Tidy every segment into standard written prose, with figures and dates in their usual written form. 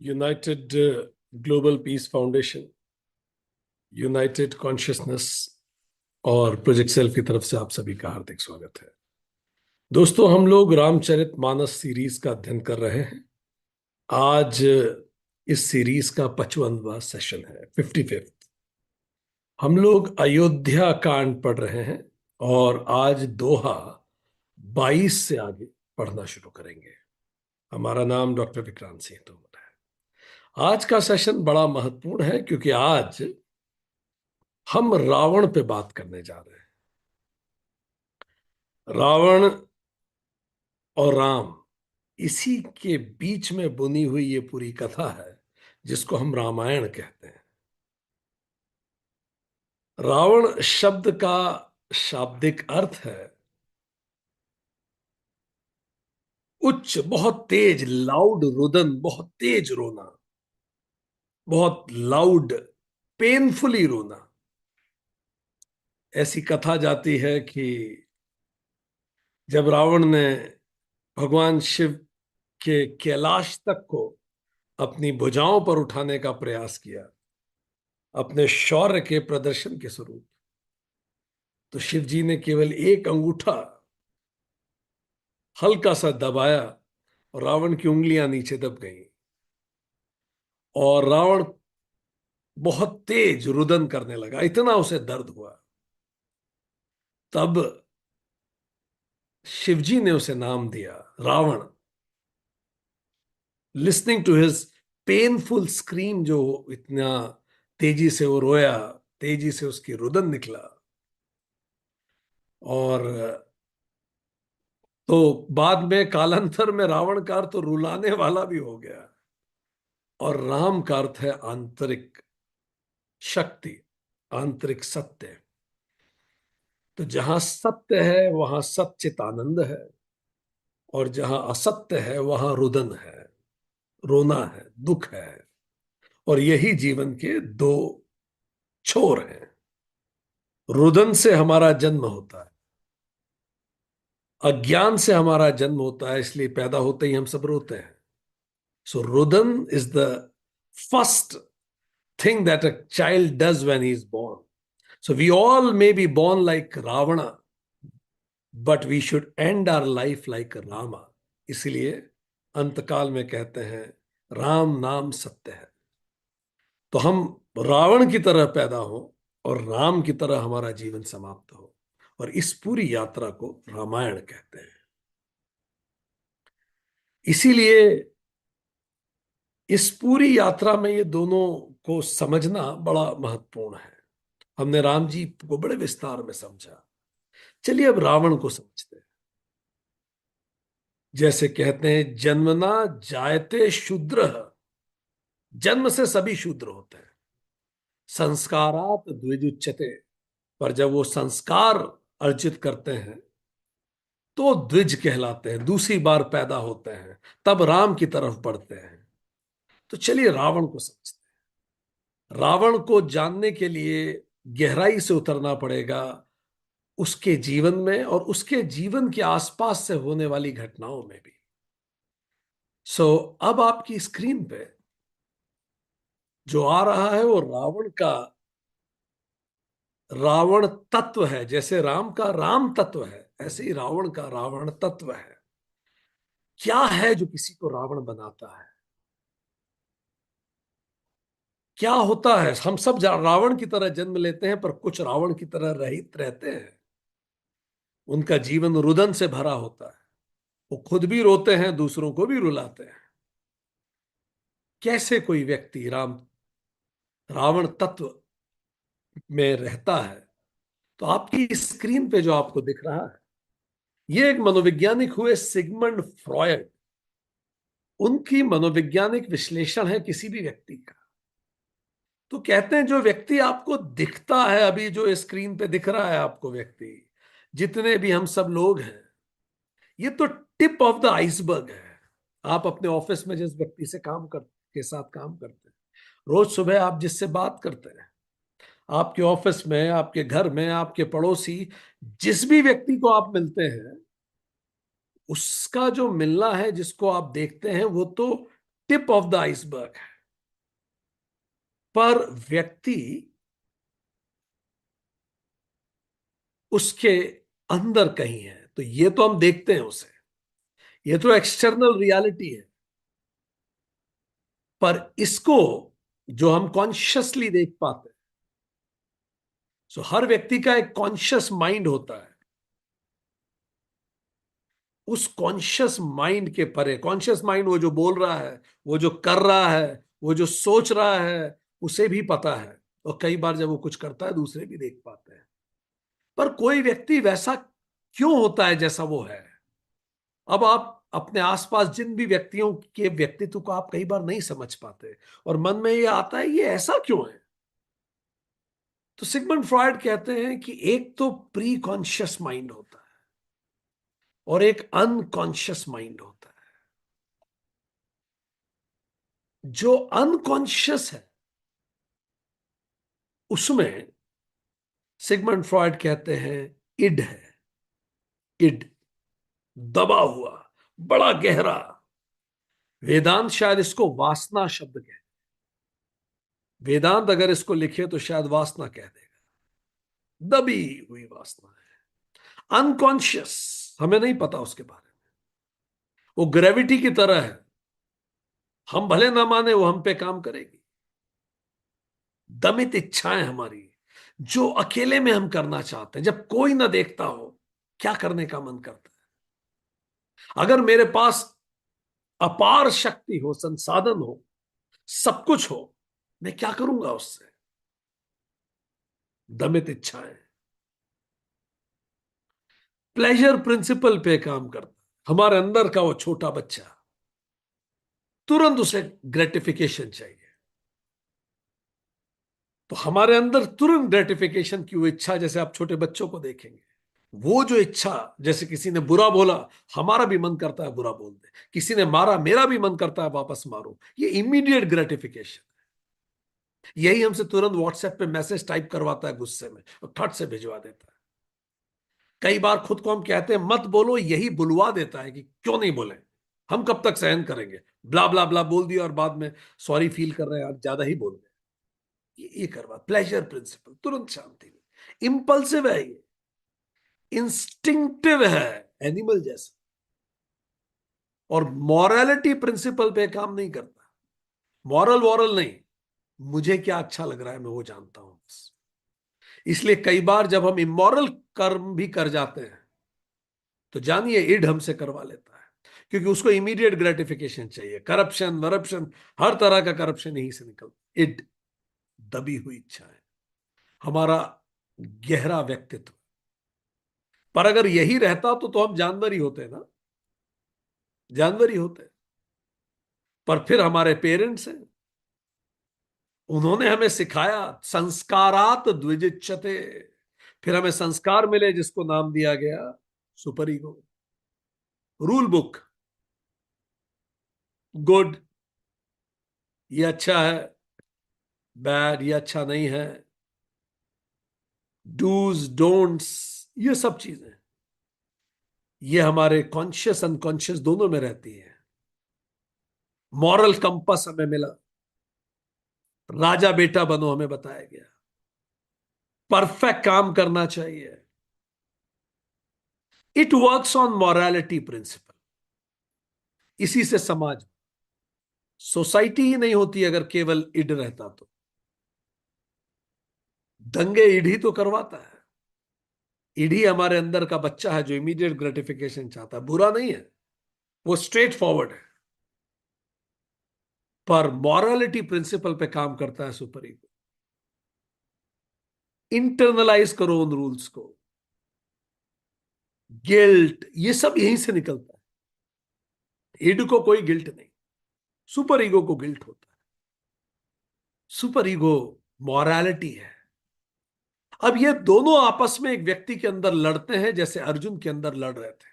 United global peace foundation, United consciousness और project self की तरफ से आप सभी का हार्दिक स्वागत है। दोस्तों, हम लोग रामचरितमानस सीरीज का अध्ययन कर रहे हैं। आज इस सीरीज का 55वां सेशन है, 55th। हम लोग अयोध्या कांड पढ़ रहे हैं और आज दोहा 22 से आगे पढ़ना शुरू करेंगे। हमारा नाम डॉक्टर विक्रांत सिंह तोमर है। आज का सेशन बड़ा महत्वपूर्ण है क्योंकि आज हम रावण पे बात करने जा रहे हैं। रावण और राम, इसी के बीच में बुनी हुई ये पूरी कथा है जिसको हम रामायण कहते हैं। रावण शब्द का शाब्दिक अर्थ है उच्च, बहुत तेज, लाउड रुदन, बहुत तेज रोना, बहुत लाउड, पेनफुली रोना। ऐसी कथा जाती है कि जब रावण ने भगवान शिव के कैलाश तक को अपनी भुजाओं पर उठाने का प्रयास किया अपने शौर्य के प्रदर्शन के स्वरूप, तो शिव जी ने केवल एक अंगूठा हल्का सा दबाया और रावण की उंगलियां नीचे दब गईं और रावण बहुत तेज रुदन करने लगा, इतना उसे दर्द हुआ। तब शिवजी ने उसे नाम दिया Ravan. Listening to his painful scream, जो इतना तेजी से वो रोया, तेजी से उसकी रुदन निकला, और तो बाद में कालांतर में रावण का अर्थ तो रुलाने वाला भी हो गया और राम का अर्थ है आंतरिक शक्ति, आंतरिक सत्य। तो जहां सत्य है वहां सच्चित आनंद है और जहां असत्य है वहां रुदन है, रोना है, दुख है। और यही जीवन के दो छोर हैं। रुदन से हमारा जन्म होता है, अज्ञान से हमारा जन्म होता है, इसलिए पैदा होते ही हम सब रोते हैं। सो रुदन is the first thing that a child does when he is born. So we all may be born like Ravana, but we should end our life like Rama. इसलिए अंतकाल में कहते हैं राम नाम सत्य है। तो हम रावण की तरह पैदा हो और राम की तरह हमारा जीवन समाप्त हो, और इस पूरी यात्रा को रामायण कहते हैं। इसीलिए इस पूरी यात्रा में ये दोनों को समझना बड़ा महत्वपूर्ण है। हमने राम जी को बड़े विस्तार में समझा। चलिए अब रावण को समझते हैं। जैसे कहते हैं जन्मना जायते शूद्र, जन्म से सभी शूद्र होते हैं। संस्कारात द्विजुच्यते, पर जब वो संस्कार अर्जित करते हैं तो द्विज कहलाते हैं, दूसरी बार पैदा होते हैं, तब राम की तरफ बढ़ते हैं। तो चलिए रावण को समझते हैं। रावण को जानने के लिए गहराई से उतरना पड़ेगा उसके जीवन में और उसके जीवन के आसपास से होने वाली घटनाओं में भी। अब आपकी स्क्रीन पे जो आ रहा है वो रावण का रावण तत्व है। जैसे राम का राम तत्व है, ऐसे ही रावण का रावण तत्व है। क्या है जो किसी को रावण बनाता है? क्या होता है? हम सब रावण की तरह जन्म लेते हैं, पर कुछ रावण की तरह रहित रहते हैं। उनका जीवन रुदन से भरा होता है, वो खुद भी रोते हैं, दूसरों को भी रुलाते हैं। कैसे कोई व्यक्ति रावण तत्व में रहता है? तो आपकी स्क्रीन पे जो आपको दिख रहा है, ये एक मनोवैज्ञानिक हुए सिगमंड फ्रॉयड। उनकी मनोवैज्ञानिक विश्लेषण है किसी भी व्यक्ति का। तो कहते हैं जो व्यक्ति आपको दिखता है, अभी जो स्क्रीन पे दिख रहा है आपको व्यक्ति, जितने भी हम सब लोग हैं, ये तो टिप ऑफ द आइसबर्ग है। आप अपने ऑफिस में जिस व्यक्ति से के साथ काम करते हैं, रोज सुबह आप जिससे बात करते हैं, आपके ऑफिस में, आपके घर में, आपके पड़ोसी, जिस भी व्यक्ति को आप मिलते हैं, उसका जो मिलना है, जिसको आप देखते हैं, वो तो टिप ऑफ द आइसबर्ग है, पर व्यक्ति उसके अंदर कहीं है। तो ये तो हम देखते हैं उसे, ये तो एक्सटर्नल रियलिटी है, पर इसको जो हम कॉन्शियसली देख पाते हैं, सो हर व्यक्ति का एक कॉन्शियस माइंड होता है। उस कॉन्शियस माइंड के परे, कॉन्शियस माइंड वो जो बोल रहा है, वो जो कर रहा है, वो जो सोच रहा है, उसे भी पता है। और कई बार जब वो कुछ करता है दूसरे भी देख पाते हैं। पर कोई व्यक्ति वैसा क्यों होता है जैसा वो है? अब आप अपने आसपास जिन भी व्यक्तियों के व्यक्तित्व को आप कई बार नहीं समझ पाते, और मन में ये आता है ये ऐसा क्यों है। तो सिगमंड फ्रॉयड कहते हैं कि एक तो प्री कॉन्शियस माइंड होता है और एक अनकॉन्शियस माइंड होता है। जो अनकॉन्शियस है उसमें सिगमंड फ्रॉयड कहते हैं इड है। इड दबा हुआ, बड़ा गहरा। वेदांत शायद इसको वासना शब्द कहते हैं। वेदांत अगर इसको लिखे तो शायद वासना कह देगा। दबी हुई वासना है, अनकॉन्शियस, हमें नहीं पता उसके बारे में। वो ग्रेविटी की तरह है, हम भले ना माने वो हम पे काम करेगी। दमित इच्छाएं हमारी, जो अकेले में हम करना चाहते हैं, जब कोई ना देखता हो, क्या करने का मन करता है। अगर मेरे पास अपार शक्ति हो, संसाधन हो, सब कुछ हो, मैं क्या करूंगा उससे? दमित इच्छाएं। प्लेजर प्रिंसिपल पे काम करता है। हमारे अंदर का वो छोटा बच्चा, तुरंत उसे ग्रेटिफिकेशन चाहिए। तो हमारे अंदर तुरंत ग्रेटिफिकेशन की वो इच्छा, जैसे आप छोटे बच्चों को देखेंगे, वो जो इच्छा, जैसे किसी ने बुरा बोला, हमारा भी मन करता है बुरा बोल दे। किसी ने मारा, मेरा भी मन करता है वापस मारो। ये इमीडिएट ग्रेटिफिकेशन। यही हमसे तुरंत व्हाट्सएप पे मैसेज टाइप करवाता है गुस्से में और फट से भिजवा देता है। कई बार खुद को हम कहते हैं मत बोलो, यही बुलवा देता है कि क्यों नहीं बोले, हम कब तक सहन करेंगे। ब्ला ब्ला ब्ला बोल दिया और बाद में सॉरी फील कर रहे हैं, आप ज्यादा ही बोल रहे हैं। ये करवा प्लेजर प्रिंसिपल, तुरंत शांति में। इंपल्सिव है ये, इंस्टिंक्टिव है, एनिमल जैसा। और मॉरलिटी प्रिंसिपल पे काम नहीं करता। मॉरल वॉरल नहीं, मुझे क्या अच्छा लग रहा है मैं वो जानता हूं बस। इसलिए कई बार जब हम इमोरल कर्म भी कर जाते हैं तो जानिए इड हमसे करवा लेता है, क्योंकि उसको इमीडिएट ग्रेटिफिकेशन चाहिए। करप्शन वरप्शन, हर तरह का करप्शन यहीं से निकलता। इड, दबी हुई इच्छा है, हमारा गहरा व्यक्तित्व। पर अगर यही रहता तो हम जानवर ही होते ना, जानवर ही होते। पर फिर हमारे पेरेंट्स हैं, उन्होंने हमें सिखाया, संस्कारात द्विजिच्छते। फिर हमें संस्कार मिले जिसको नाम दिया गया super ego. Rule book, good ये अच्छा है, बैड ये अच्छा नहीं है, डूज डोंट्स, ये सब चीजें ये हमारे कॉन्शियस अनकॉन्शियस दोनों में रहती है। मॉरल कंपस हमें मिला, राजा बेटा बनो हमें बताया गया, परफेक्ट काम करना चाहिए। It works on morality principle. इसी से समाज, सोसाइटी ही नहीं होती अगर केवल इड रहता तो। दंगे इड ही तो करवाता है। इड ही हमारे अंदर का बच्चा है जो इमीडिएट ग्रेटिफिकेशन चाहता है। बुरा नहीं है, वो स्ट्रेट फॉरवर्ड है। पर मॉरलिटी प्रिंसिपल पे काम करता है सुपर ईगो। इंटरनलाइज करो उन रूल्स को। गिल्ट ये सब यहीं से निकलता है। इड को कोई गिल्ट नहीं, सुपर ईगो को गिल्ट होता है। सुपर ईगो मॉरलिटी है। अब ये दोनों आपस में एक व्यक्ति के अंदर लड़ते हैं, जैसे अर्जुन के अंदर लड़ रहे थे।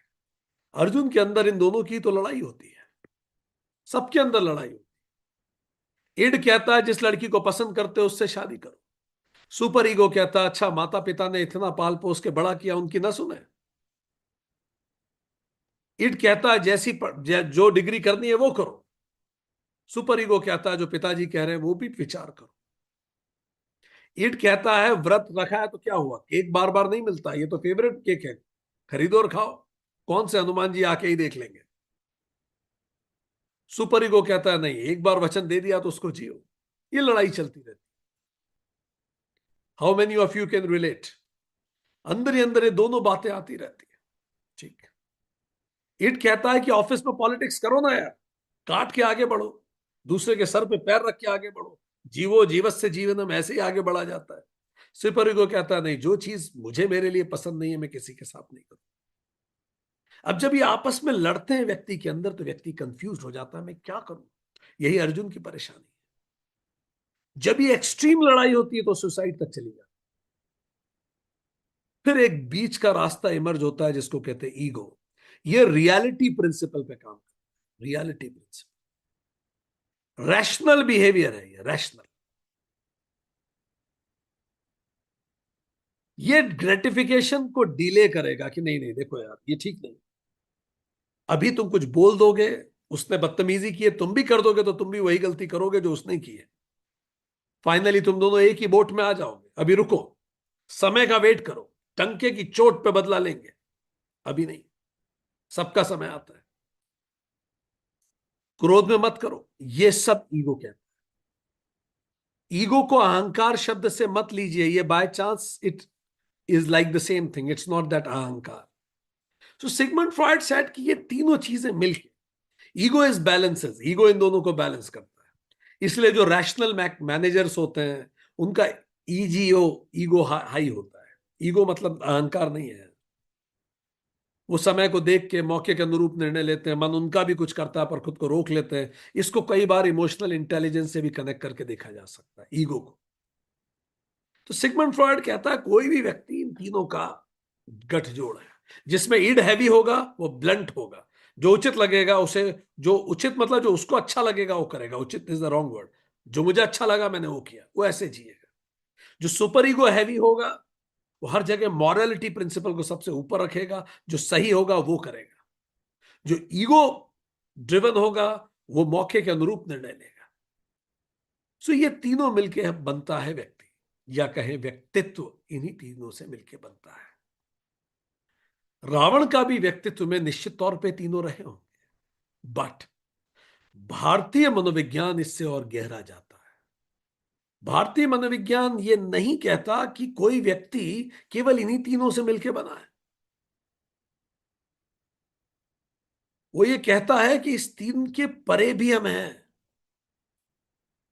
अर्जुन के अंदर इन दोनों की तो लड़ाई होती है, सबके अंदर लड़ाई होती है। इड कहता है जिस लड़की को पसंद करते हो उससे शादी करो। सुपर ईगो कहता है अच्छा माता पिता ने इतना पाल पोस के बड़ा किया, उनकी ना सुने। इड कहता है जो डिग्री करनी है वो करो। सुपर ईगो कहता है जो पिताजी कह रहे हैं वो भी विचार करो। ईड कहता है व्रत रखा है तो क्या हुआ, केक बार बार नहीं मिलता, ये तो फेवरेट केक है, खरीदो और खाओ, कौन से हनुमान जी आके ही देख लेंगे। सुपर ईगो कहता है नहीं, एक बार वचन दे दिया तो उसको जियो। ये लड़ाई चलती रहती। How many of you can relate? अंदर ही अंदर ये दोनों बातें आती रहती है। ठीक। इट कहता है कि ऑफिस में पॉलिटिक्स करो ना यार, काट के आगे बढ़ो, दूसरे के सर पे पैर रख के आगे बढ़ो, जीवो जीवस से जीवनम, ऐसे ही आगे बढ़ा जाता है। सुपर ईगो कहता है नहीं, जो चीज मुझे मेरे लिए पसंद नहीं है मैं किसी के साथ नहीं करूं। अब जब ये आपस में लड़ते हैं व्यक्ति के अंदर, तो व्यक्ति कंफ्यूज हो जाता है, मैं क्या करूं। यही अर्जुन की परेशानी है। जब ये एक्सट्रीम लड़ाई होती है तो सुसाइड तक चली जाती है। फिर एक बीच का रास्ता इमर्ज होता है जिसको कहते हैं ईगो। ये रियलिटी प्रिंसिपल पे काम करता है। रियलिटी प्रिंसिपल रैशनल बिहेवियर है, ये रैशनल। ये ग्रेटिफिकेशन को डिले करेगा कि नहीं नहीं देखो यार ये ठीक नहीं, अभी तुम कुछ बोल दोगे, उसने बदतमीजी की है, तुम भी कर दोगे तो तुम भी वही गलती करोगे जो उसने की है। फाइनली तुम दोनों एक ही बोट में आ जाओगे, अभी रुको, समय का वेट करो, टंके की चोट पे बदला लेंगे, अभी नहीं, सबका समय आता है, क्रोध में मत करो। ये सब ईगो कहता है। ईगो को अहंकार शब्द से मत लीजिए, ये by chance it is like the same thing, it's not that अहंकार। सो सिगमंड फ्रॉइड सेड कि ये तीनों चीजें मिलके ईगो इज बैलेंसेस, ईगो इन दोनों को बैलेंस करता है। इसलिए जो रैशनल मैनेजर्स होते हैं उनका ईजीओ, ईगो हाई होता है। ईगो मतलब अहंकार नहीं है, वो समय को देख के मौके के अनुरूप निर्णय लेते हैं, मन उनका भी कुछ करता है पर खुद को रोक लेते हैं। इसको कई बार इमोशनल इंटेलिजेंस से भी कनेक्ट करके देखा जा सकता है ईगो को। तो सिगमंड फ्रॉइड कहता है कोई भी व्यक्ति इन तीनों का गठजोड़ है। जिसमें ईड हैवी होगा वो ब्लंट होगा, जो उचित लगेगा उसे, जो उचित मतलब जो उसको अच्छा लगेगा वो करेगा, उचित इज द रॉन्ग वर्ड, जो मुझे अच्छा लगा मैंने वो किया, वो ऐसे जिएगा। जो सुपर ईगो हैवी होगा वो हर जगह मॉरलिटी प्रिंसिपल को सबसे ऊपर रखेगा, जो सही होगा वो करेगा। जो ईगो ड्रिवन होगा वो मौके के अनुरूप निर्णय लेगा। सो ये तीनों मिलके बनता है व्यक्ति, या कहें व्यक्तित्व, इन्हीं तीनों से मिलके बनता है। रावण का भी व्यक्तित्व में निश्चित तौर पे तीनों रहे होंगे, बट भारतीय मनोविज्ञान इससे और गहरा जाता है। भारतीय मनोविज्ञान ये नहीं कहता कि कोई व्यक्ति केवल इन्हीं तीनों से मिलके बना है। वो ये कहता है कि इस तीन के परे भी हम हैं।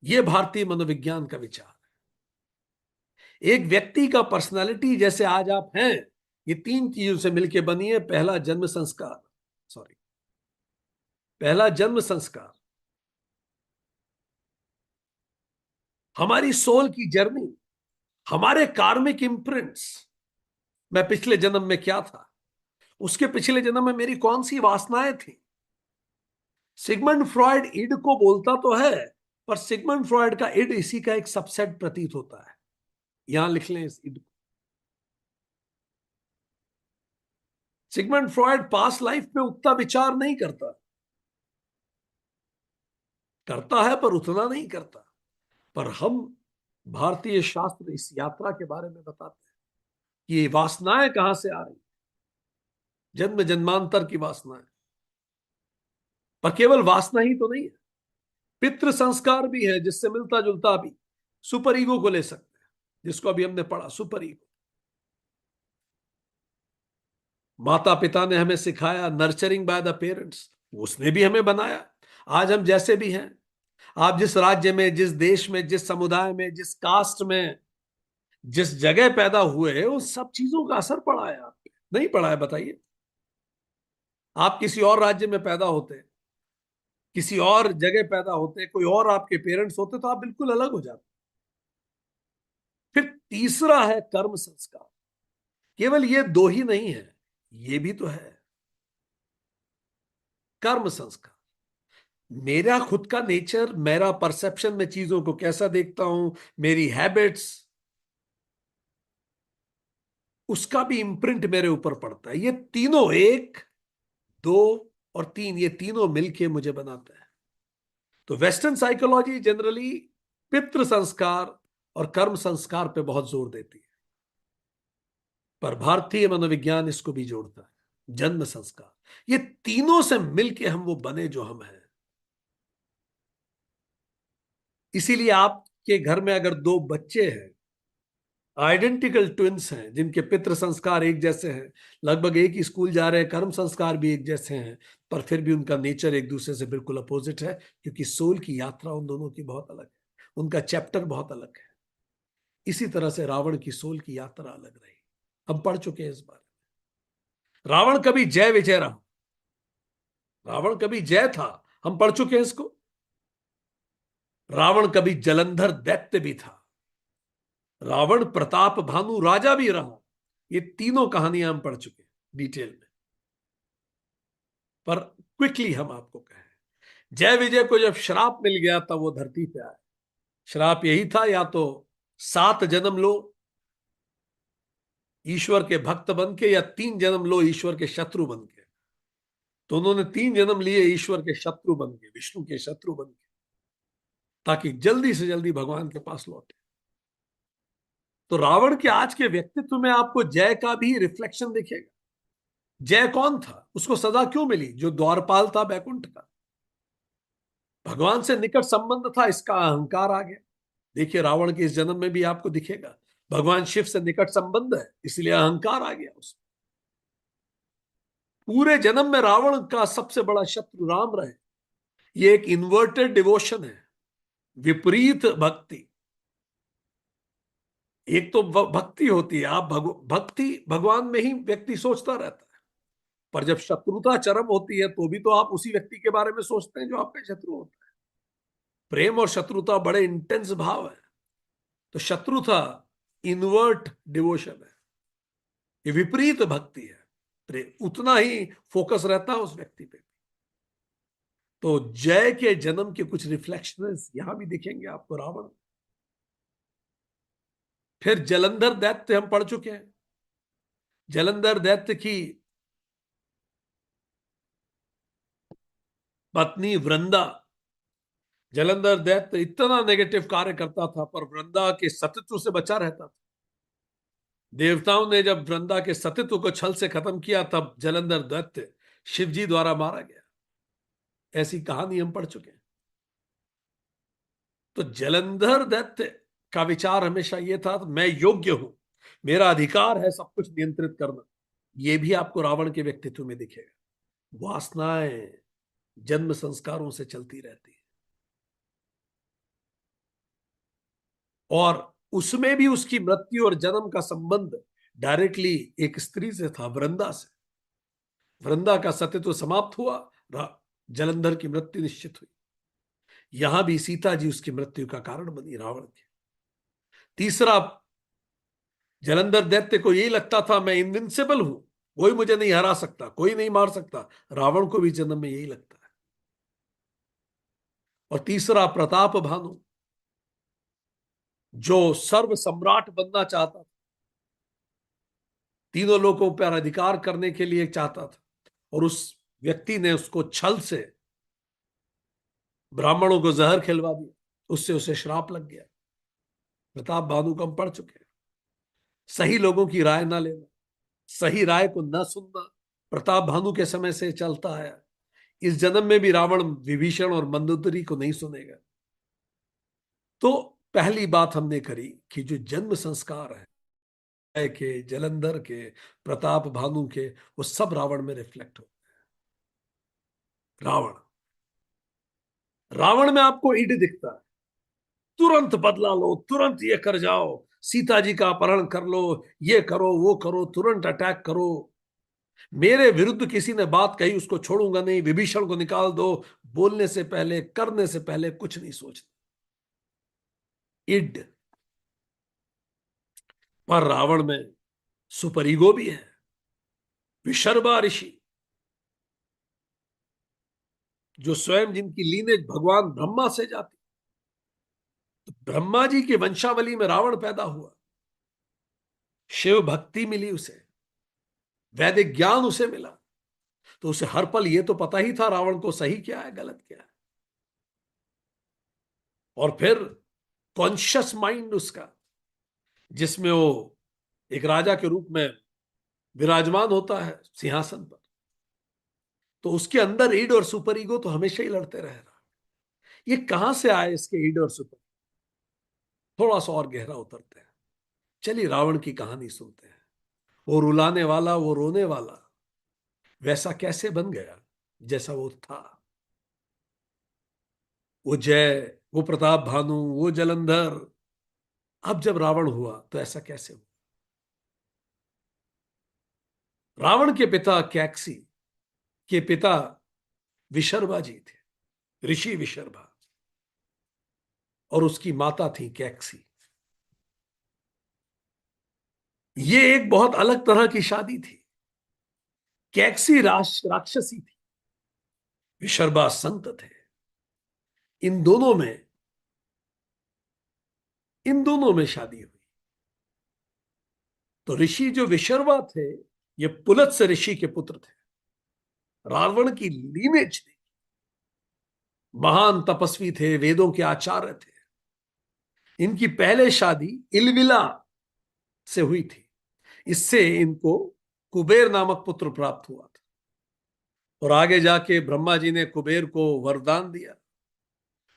ये भारतीय मनोविज्ञान का विचार है। एक व्यक्ति का पर्सनालिटी जैसे आज आप हैं, ये तीन चीजों से मिलके बनी है। पहला जन्म संस्कार, सॉरी, पहला जन्म संस्कार, हमारी सोल की जर्नी, हमारे कार्मिक इम्प्रिंट्स, मैं पिछले जन्म में क्या था, उसके पिछले जन्म में मेरी कौन सी वासनाएं थी। सिगमंड फ्रॉइड इड को बोलता तो है, पर सिगमंड फ्रॉइड का इड इसी का एक सबसेट प्रतीत होता है। यहां लिख लें इस id. Sigmund Freud past life में उतना विचार नहीं करता, करता है पर उतना नहीं करता। पर हम भारतीय शास्त्र इस यात्रा के बारे में बताते हैं कि ये वासनाएं कहां से आ रही, जन्म जन्मांतर की वासनाएं। पर केवल वासना ही तो नहीं है, पितृ संस्कार भी है जिससे मिलता जुलता भी सुपर ईगो को ले सकते हैं, जिसको अभी हमने पढ़ा सुपर ईगो। माता पिता ने हमें सिखाया, नर्चरिंग बाय द पेरेंट्स, उसने भी हमें बनाया आज हम जैसे भी हैं। आप जिस राज्य में, जिस देश में, जिस समुदाय में, जिस कास्ट में, जिस जगह पैदा हुए, उन सब चीजों का असर पड़ा है आप पे, नहीं पड़ा है बताइए? आप किसी और राज्य में पैदा होते, किसी और जगह पैदा होते, कोई और आपके पेरेंट्स होते, तो आप बिल्कुल अलग हो जाते। फिर तीसरा है कर्म संस्कार। केवल ये दो ही नहीं है, ये भी तो है कर्म संस्कार। मेरा खुद का नेचर, मेरा परसेप्शन, में चीजों को कैसा देखता हूं, मेरी हैबिट्स, उसका भी इम्प्रिंट मेरे ऊपर पड़ता है। ये तीनों, एक, दो और तीन, ये तीनों मिलके मुझे बनाते हैं। तो वेस्टर्न साइकोलॉजी जनरली पितृ संस्कार और कर्म संस्कार पे बहुत जोर देती है, पर भारतीय मनोविज्ञान इसको भी जोड़ता है, जन्म संस्कार। ये तीनों से मिलके हम वो बने जो हम हैं। इसीलिए आपके घर में अगर दो बच्चे हैं, आइडेंटिकल ट्विंस हैं, जिनके पितृ संस्कार एक जैसे हैं, लगभग एक ही स्कूल जा रहे हैं, कर्म संस्कार भी एक जैसे हैं, पर फिर भी उनका नेचर एक दूसरे से बिल्कुल अपोजिट है, क्योंकि सोल की यात्रा उन दोनों की बहुत अलग है, उनका चैप्टर बहुत अलग है। इसी तरह से रावण की सोल की यात्रा अलग रही। हम पढ़ चुके हैं इस बारे में। रावण कभी जय विजय रहा, रावण कभी जय था, हम पढ़ चुके हैं इसको। रावण कभी जलंधर दैत्य भी था, रावण प्रताप भानु राजा भी रहा। ये तीनों कहानियां हम पढ़ चुके हैं डिटेल में। पर क्विकली हम आपको कहें, जय विजय को जब श्राप मिल गया तब वो धरती पे आए। श्राप यही था, या तो 7 जन्म लो ईश्वर के भक्त बन के, या 3 जन्म लो ईश्वर के शत्रु बन के। तो उन्होंने 3 जन्म लिए ईश्वर के शत्रु बन के, विष्णु के शत्रु बन के, ताकि जल्दी से जल्दी भगवान के पास लौटे। तो रावण के आज के व्यक्तित्व में आपको जय का भी रिफ्लेक्शन दिखेगा। जय कौन था, उसको सजा क्यों मिली? जो द्वारपाल था बैकुंठ का, भगवान से निकट संबंध था, इसका अहंकार आ गया। देखिए रावण के इस जन्म में भी आपको दिखेगा, भगवान शिव से निकट संबंध है, इसलिए अहंकार आ गया उसमें। पूरे जन्म में रावण का सबसे बड़ा शत्रु राम रहे। ये एक इन्वर्टेड डिवोशन है, विपरीत भक्ति। एक तो भक्ति होती है, आप भक्ति भगवान में ही व्यक्ति सोचता रहता है, पर जब शत्रुता चरम होती है तो भी तो आप उसी व्यक्ति के बारे में सोचते हैं जो आपका शत्रु होता है। प्रेम और शत्रुता बड़े इंटेंस भाव है। तो शत्रुता इनवर्ट डिवोशन है, ये विपरीत भक्ति है। प्रेम उतना ही फोकस रहता है उस व्यक्ति पे। तो जय के जन्म के कुछ रिफ्लेक्शंस यहां भी दिखेंगे आपको रावण। फिर जलंधर दैत्य हम पढ़ चुके हैं। जलंधर दैत्य की पत्नी वृंदा, जलंधर दैत्य इतना नेगेटिव कार्य करता था, पर वृंदा के सतीत्व से बचा रहता था। देवताओं ने जब वृंदा के सतीत्व को छल से खत्म किया, तब जलंधर दैत्य शिवजी द्वारा मारा गया। ऐसी कहानी हम पढ़ चुके हैं। तो जलंधर दैत्य का विचार हमेशा यह था, मैं योग्य हूं, मेरा अधिकार है सब कुछ नियंत्रित करना। यह भी आपको रावण के व्यक्तित्व में दिखेगा। वासनाएं जन्म संस्कारों से चलती रहती है, और उसमें भी उसकी मृत्यु और जन्म का संबंध डायरेक्टली एक स्त्री से था, वृंदा से। वृंदा का सतीत्व समाप्त हुआ, जलंधर की मृत्यु निश्चित हुई। यहां भी सीता जी उसकी मृत्यु का कारण बनी, रावण के। तीसरा, जलंधर दैत्य को यही लगता था मैं इनविंसिबल हूं, कोई मुझे नहीं हरा सकता, कोई नहीं मार सकता। रावण को भी जन्म में यही लगता है। और तीसरा, प्रताप भानु, जो सर्व सम्राट बनना चाहता था, तीनों लोगों पर अधिकार करने के लिए चाहता था, और उस व्यक्ति ने उसको छल से ब्राह्मणों को जहर खिलवा दिया, उससे उसे श्राप लग गया। प्रताप भानु को हम पढ़ चुके हैं। सही लोगों की राय ना लेना, सही राय को न सुनना, प्रताप भानु के समय से चलता है। इस जन्म में भी रावण विभीषण और मंदोदरी को नहीं सुनेगा। तो पहली बात हमने करी कि जो जन्म संस्कार है के, जलंधर के, प्रताप भानु के, वो सब रावण में रिफ्लेक्ट हो। रावण, रावण में आपको ईड दिखता है, तुरंत बदला लो, तुरंत ये कर जाओ, सीता जी का अपहरण कर लो, ये करो वो करो, तुरंत अटैक करो, मेरे विरुद्ध किसी ने बात कही उसको छोड़ूंगा नहीं, विभीषण को निकाल दो। बोलने से पहले, करने से पहले कुछ नहीं सोचना, इड। पर रावण में सुपर ईगो भी है, विशर्बा ऋषि, जो स्वयं जिनकी लीनेज भगवान ब्रह्मा से जाती। तो ब्रह्मा जी की वंशावली में रावण पैदा हुआ, शिव भक्ति मिली उसे, वैदिक ज्ञान उसे मिला, तो उसे हर पल ये तो पता ही था रावण को सही क्या है गलत क्या है। और फिर कॉन्शियस माइंड उसका, जिसमें वो एक राजा के रूप में विराजमान होता है सिंहासन पर, तो उसके अंदर ईड और सुपर ईगो तो हमेशा ही लड़ते रहेगा। ये कहां से आए इसके ईड और सुपर? थोड़ा सा और गहरा उतरते हैं। चलिए रावण की कहानी सुनते हैं। वो रुलाने वाला, वो रोने वाला, वैसा कैसे बन गया जैसा वो था? वो जय, वो प्रताप भानु, वो जलंधर, अब जब रावण हुआ तो ऐसा कैसे हुआ? रावण के पिता कैकसी के पिता विशर्बा जी थे, ऋषि विशर्बा, और उसकी माता थी कैकसी। ये एक बहुत अलग तरह की शादी थी। कैकसी राक्षसी थी, विशर्बा संत थे। इन दोनों में इन दोनों में शादी हुई। तो ऋषि जो विशर्बा थे, ये पुलत्स ऋषि के पुत्र थे, रावण की लीनेज थे, महान तपस्वी थे, वेदों के आचार्य थे। इनकी पहले शादी इलविला से हुई थी। इससे इनको कुबेर नामक पुत्र प्राप्त हुआ था। और आगे जाके ब्रह्मा जी ने कुबेर को वरदान दिया,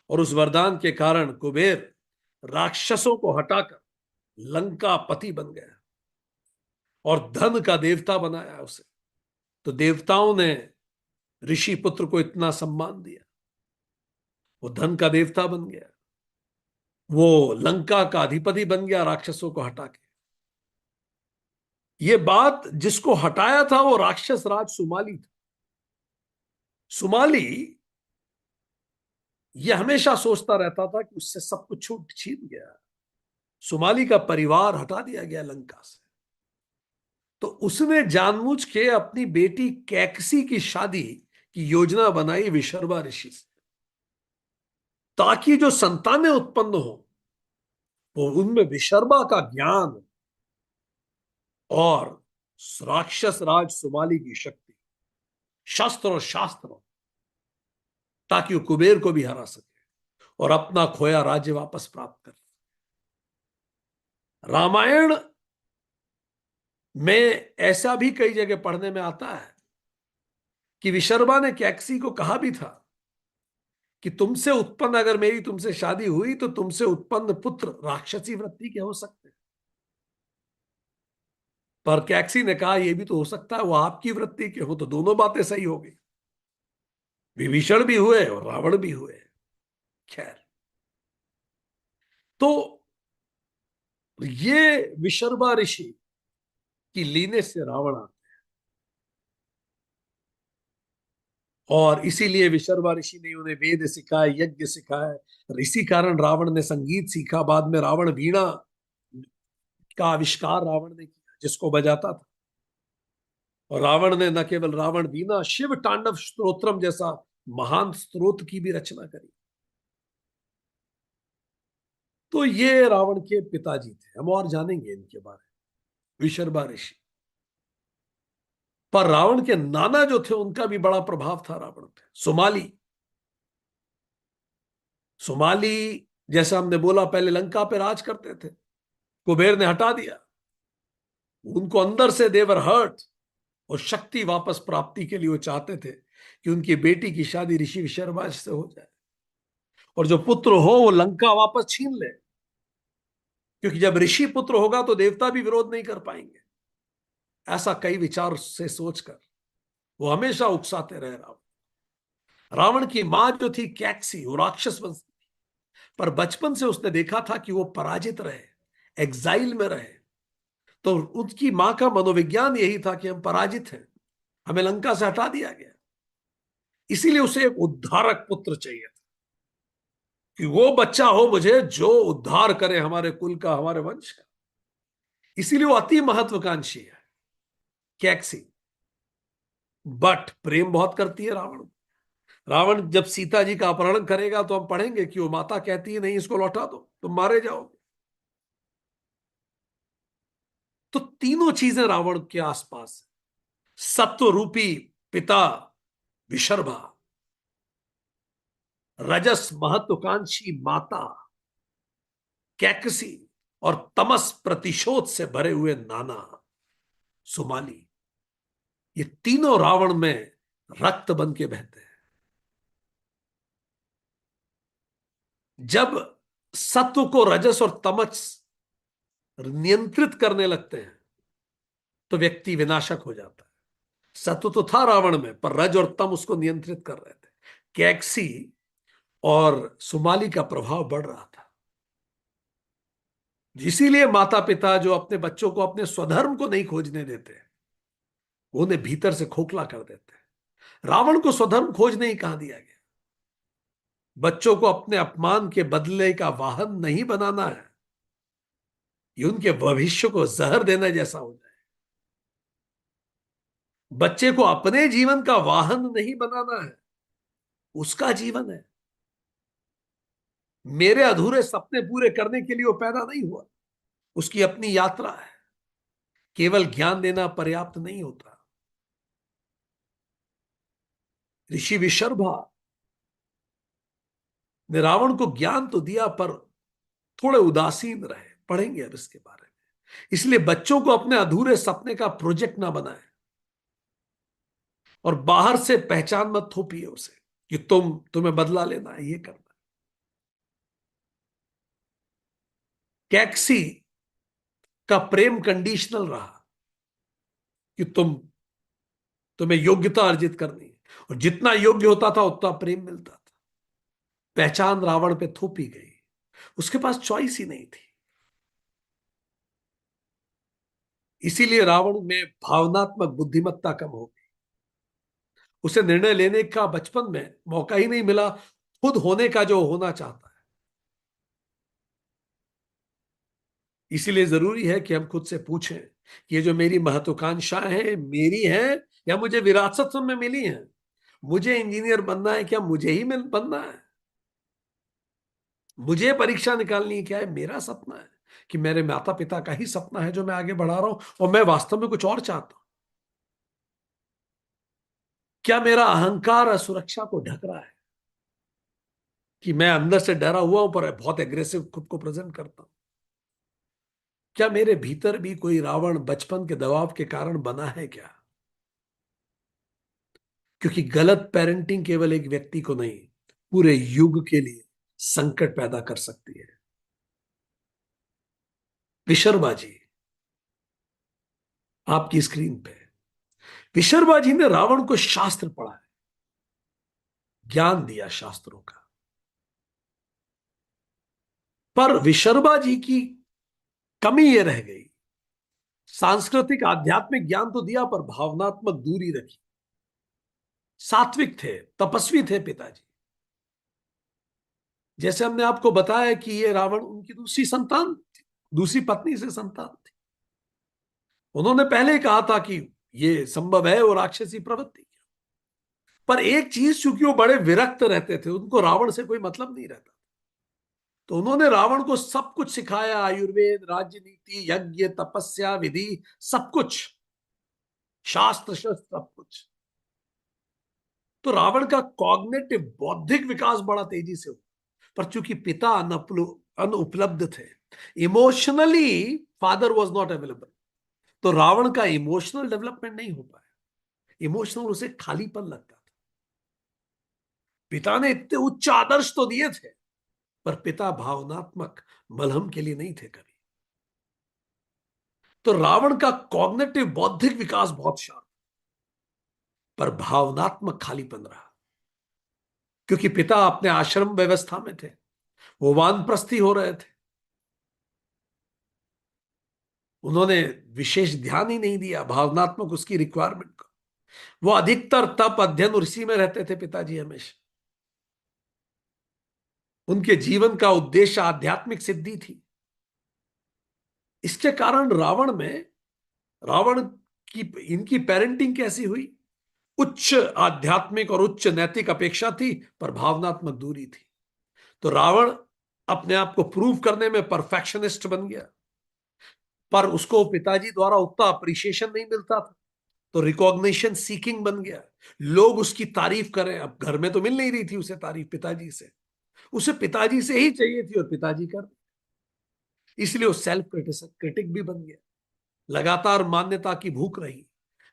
और उस वरदान के कारण कुबेर राक्षसों को हटाकर लंका पति बन गया और धन का देवता बनाया उसे। तो देवताओं ने ऋषि पुत्र को इतना सम्मान दिया, वो धन का देवता बन गया, वो लंका का अधिपति बन गया राक्षसों को हटा के। ये बात, जिसको हटाया था वो राक्षस राज सुमाली था। सुमाली ये हमेशा सोचता रहता था कि उससे सब कुछ छूट छीन गया। सुमाली का परिवार हटा दिया गया लंका से। तो उसने जानबूझ के अपनी बेटी कैकसी की शादी की योजना बनाई विशर्बा ऋषि से, ताकि जो संतानें उत्पन्न हो वो उनमें विशर्बा का ज्ञान और राक्षस राज सुमाली की शक्ति, शस्त्र और शास्त्र, ताकि वो कुबेर को भी हरा सके और अपना खोया राज्य वापस प्राप्त कर। रामायण में ऐसा भी कई जगह पढ़ने में आता है कि विशर्बा ने कैकसी को कहा भी था कि तुमसे उत्पन्न, अगर मेरी तुमसे शादी हुई तो तुमसे उत्पन्न पुत्र राक्षसी वृत्ति के हो सकते हैं। पर कैकसी ने कहा यह भी तो हो सकता है वो आपकी वृत्ति के हो, तो दोनों बातें सही हो गई, विभीषण भी हुए और रावण भी हुए। खैर, तो ये विशर्बा ऋषि की लीने से रावण आता, और इसीलिए विशर्बा ऋषि ने उन्हें वेद सिखाए, यज्ञ सिखाए। इसी कारण रावण ने संगीत सीखा। बाद में रावण वीणा का आविष्कार रावण ने किया, जिसको बजाता था। और रावण ने न केवल रावण वीणा, शिव तांडव स्तोत्रम जैसा महान स्तोत्र की भी रचना करी। तो ये रावण के पिताजी थे। हम और जानेंगे इनके बारे में, विशर्बा ऋषि। पर रावण के नाना जो थे उनका भी बड़ा प्रभाव था रावण पे। सुमाली, सुमाली जैसा हमने बोला पहले लंका पे राज करते थे, कुबेर ने हटा दिया उनको। अंदर से देवर हर्ट, और शक्ति वापस प्राप्ति के लिए वो चाहते थे कि उनकी बेटी की शादी ऋषि विशर्मा से हो जाए, और जो पुत्र हो वो लंका वापस छीन ले। क्योंकि जब ऋषि पुत्र होगा तो देवता भी विरोध नहीं कर पाएंगे। ऐसा कई विचार से सोचकर वो हमेशा उकसाते रहे रावण। रावण की मां जो थी कैकसी, वो राक्षस वंश, पर बचपन से उसने देखा था कि वो पराजित रहे, एग्जाइल में रहे। तो उसकी मां का मनोविज्ञान यही था कि हम पराजित हैं, हमें लंका से हटा दिया गया। इसीलिए उसे एक उद्धारक पुत्र चाहिए था, कि वो बच्चा हो मुझे जो उद्धार करे हमारे कुल का, हमारे वंश का। इसीलिए वो अति महत्वाकांक्षी है कैकसी। बट प्रेम बहुत करती है रावण। रावण जब सीता जी का अपहरण करेगा तो हम पढ़ेंगे कि वो माता कहती है नहीं, इसको लौटा दो, तुम मारे जाओगे। तो तीनों चीजें रावण के आसपास है। सत्व रूपी पिता विशर्बा, रजस महत्वाकांक्षी माता कैकसी और तमस प्रतिशोध से भरे हुए नाना सुमाली, ये तीनों रावण में रक्त बन के बहते हैं। जब सत्व को रजस और तमस नियंत्रित करने लगते हैं तो व्यक्ति विनाशक हो जाता है। सत्व तो था रावण में, पर रज और तम उसको नियंत्रित कर रहे थे। कैक्सी और सुमाली का प्रभाव बढ़ रहा था। इसीलिए माता पिता जो अपने बच्चों को अपने स्वधर्म को नहीं खोजने देते, वो उन्हें भीतर से खोखला कर देते हैं। रावण को स्वधर्म खोजने ही कहां दिया गया। बच्चों को अपने अपमान के बदले का वाहन नहीं बनाना है। ये उनके भविष्य को जहर देने जैसा हो जाए। बच्चे को अपने जीवन का वाहन नहीं बनाना है, उसका जीवन है। मेरे अधूरे सपने पूरे करने के लिए वो पैदा नहीं हुआ, उसकी अपनी यात्रा है। केवल ज्ञान देना पर्याप्त नहीं होता। ऋषि विशर्भा ने रावण को ज्ञान तो दिया, पर थोड़े उदासीन रहे। पढ़ेंगे अब इसके बारे में। इसलिए बच्चों को अपने अधूरे सपने का प्रोजेक्ट ना बनाए और बाहर से पहचान मत थोपिए उसे कि तुम्हें बदला लेना है, ये करना है। कैक्सी का प्रेम कंडीशनल रहा कि तुम्हें योग्यता अर्जित करनी है, और जितना योग्य होता था उतना प्रेम मिलता था। पहचान रावण पे थोपी गई, उसके पास चॉइस ही नहीं थी। इसीलिए रावण में भावनात्मक बुद्धिमत्ता कम हो गई। उसे निर्णय लेने का बचपन में मौका ही नहीं मिला, खुद होने का जो होना चाहता है। इसीलिए जरूरी है कि हम खुद से पूछें कि ये जो मेरी महत्वाकांक्षाएं हैं, मेरी हैं या मुझे विरासत में मिली हैं। मुझे इंजीनियर बनना है, क्या मुझे ही बनना है? मुझे परीक्षा निकालनी है, क्या है मेरा सपना है कि मेरे माता पिता का ही सपना है जो मैं आगे बढ़ा रहा हूं, और मैं वास्तव में कुछ और चाहता हूं? क्या मेरा अहंकार असुरक्षा को ढक रहा है कि मैं अंदर से डरा हुआ हूं पर बहुत एग्रेसिव खुद को प्रेजेंट करता हूं? क्या मेरे भीतर भी कोई रावण बचपन के दबाव के कारण बना है क्या? क्योंकि गलत पेरेंटिंग केवल एक व्यक्ति को नहीं, पूरे युग के लिए संकट पैदा कर सकती है। विशर्मा जी आपकी स्क्रीन पे। विशर्मा जी ने रावण को शास्त्र पढ़ा, ज्ञान दिया शास्त्रों का। पर विशर्मा जी की कमी यह रह गई, सांस्कृतिक आध्यात्मिक ज्ञान तो दिया पर भावनात्मक दूरी रखी। सात्विक थे, तपस्वी थे पिताजी। जैसे हमने आपको बताया कि ये रावण उनकी दूसरी संतान थी, दूसरी पत्नी से संतान थी। उन्होंने पहले ही कहा था कि ये संभव है, और राक्षसी प्रवृत्ति। पर एक चीज, चूंकि वो बड़े विरक्त रहते थे, उनको रावण से कोई मतलब नहीं रहता, तो उन्होंने रावण को सब कुछ सिखाया। आयुर्वेद, राजनीति, यज्ञ, तपस्या, विधि, सब कुछ, शास्त्र शस्त्र, सब कुछ। तो रावण का कॉग्निटिव बौद्धिक विकास बड़ा तेजी से हुआ। पर चूंकि पिता अनुपलब्ध थे, emotionally father was not available, तो रावण का इमोशनल डेवलपमेंट नहीं हो पाया। इमोशनल उसे खालीपन लगता था। पिता ने इतने उच्च आदर्श तो दिए थे, पर पिता भावनात्मक मलहम के लिए नहीं थे कभी। तो रावण का कॉग्निटिव बौद्धिक विकास बहुत शार्प, पर भावनात्मक खालीपन रहा। क्योंकि पिता अपने आश्रम व्यवस्था में थे, वो वानप्रस्थी हो रहे थे। उन्होंने विशेष ध्यान ही नहीं दिया भावनात्मक उसकी रिक्वायरमेंट को। वो अधिकतर तप, अध्ययन और इसी में रहते थे पिताजी हमेशा। उनके जीवन का उद्देश्य आध्यात्मिक सिद्धि थी। इसके कारण रावण की इनकी पेरेंटिंग कैसी हुई? उच्च आध्यात्मिक और उच्च नैतिक अपेक्षा थी, पर भावनात्मक दूरी थी। तो रावण अपने आप को प्रूव करने में परफेक्शनिस्ट बन गया, पर उसको पिताजी द्वारा उतना अप्रिशिएशन नहीं मिलता था। तो रिकॉग्निशन सीकिंग बन गया, लोग उसकी तारीफ करें। अब घर में तो मिल नहीं रही थी उसे तारीफ पिताजी से, उसे पिताजी से ही चाहिए थी और पिताजी कर, इसलिए वो सेल्फ क्रिटिक भी बन गया, लगातार मान्यता की भूख रही।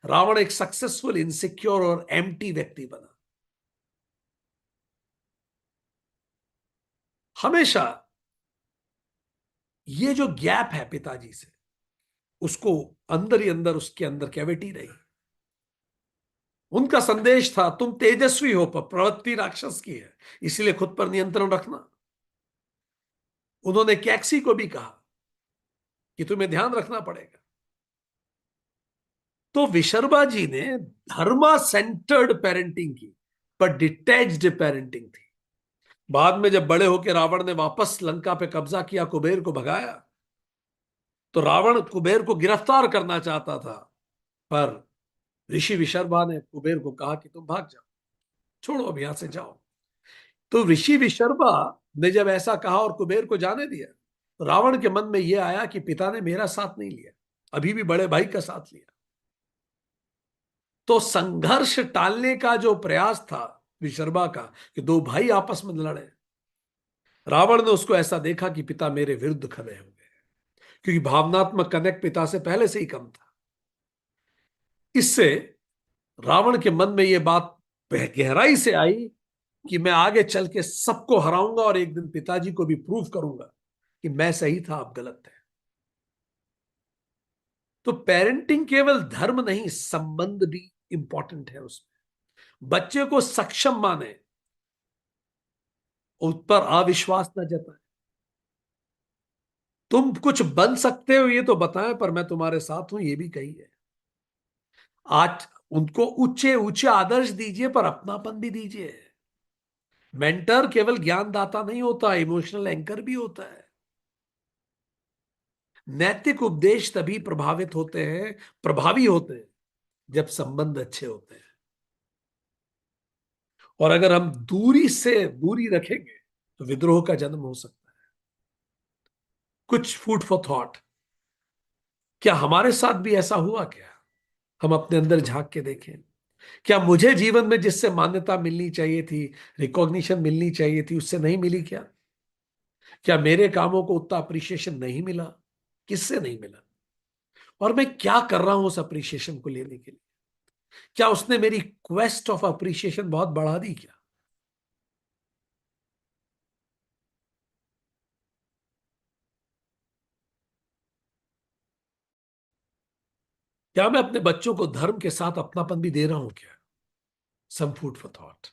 रावण एक सक्सेसफुल इनसिक्योर और एम्प्टी व्यक्ति बना। हमेशा ये जो गैप है पिताजी से, उसको अंदर ही अंदर उसके अंदर कैविटी रही। उनका संदेश था तुम तेजस्वी हो पर प्रवृत्ति राक्षस की है, इसलिए खुद पर नियंत्रण रखना। उन्होंने कैक्सी को भी कहा कि तुम्हें ध्यान रखना पड़ेगा। तो विशर्बा जी ने धर्मा सेंटर्ड पेरेंटिंग की, पर डिटैच्ड पेरेंटिंग थी। बाद में जब बड़े होकर रावण ने वापस लंका पे कब्जा किया, कुबेर को भगाया, तो रावण कुबेर को गिरफ्तार करना चाहता था, पर ऋषि विशर्बा ने कुबेर को कहा कि तुम भाग जाओ, छोड़ो अब यहां से जाओ। तो ऋषि विशर्बा ने जब ऐसा कहा और कुबेर को जाने दिया, तो रावण के मन में यह आया कि पिता ने मेरा साथ नहीं लिया, अभी भी बड़े भाई का साथ लिया। तो संघर्ष टालने का जो प्रयास था विशर्बा का, कि दो भाई आपस में लड़े, रावण ने उसको ऐसा देखा कि पिता मेरे विरुद्ध खड़े हो गए, क्योंकि भावनात्मक कनेक्ट पिता से पहले से ही कम था। इससे रावण के मन में यह बात गहराई से आई कि मैं आगे चल के सबको हराऊंगा और एक दिन पिताजी को भी प्रूव करूंगा कि मैं सही था, आप गलत थे। तो पेरेंटिंग केवल धर्म नहीं, संबंध भी इंपॉर्टेंट है उसमें। बच्चे को सक्षम माने, उस पर अविश्वास न जताए। तुम कुछ बन सकते हो ये तो बताएं, पर मैं तुम्हारे साथ हूं ये भी कही है। आज उनको ऊंचे ऊंचे आदर्श दीजिए, पर अपनापन भी दीजिए। मेंटर केवल ज्ञानदाता नहीं होता, इमोशनल एंकर भी होता है। नैतिक उपदेश तभी प्रभावित होते हैं, प्रभावी होते हैं, जब संबंध अच्छे होते हैं। और अगर हम दूरी से दूरी रखेंगे तो विद्रोह का जन्म हो सकता है। कुछ फूड फॉर थॉट, क्या हमारे साथ भी ऐसा हुआ क्या? हम अपने अंदर झांक के देखें। क्या मुझे जीवन में जिससे मान्यता मिलनी चाहिए थी, रिकॉग्निशन मिलनी चाहिए थी, उससे नहीं मिली क्या? क्या मेरे कामों को उतना अप्रिशिएशन नहीं मिला? किससे नहीं मिला? और मैं क्या कर रहा हूं उस अप्रिशिएशन को लेने के लिए? क्या उसने मेरी क्वेस्ट ऑफ अप्रिशिएशन बहुत बढ़ा दी क्या? क्या मैं अपने बच्चों को धर्म के साथ अपनापन भी दे रहा हूं क्या? Some food for thought.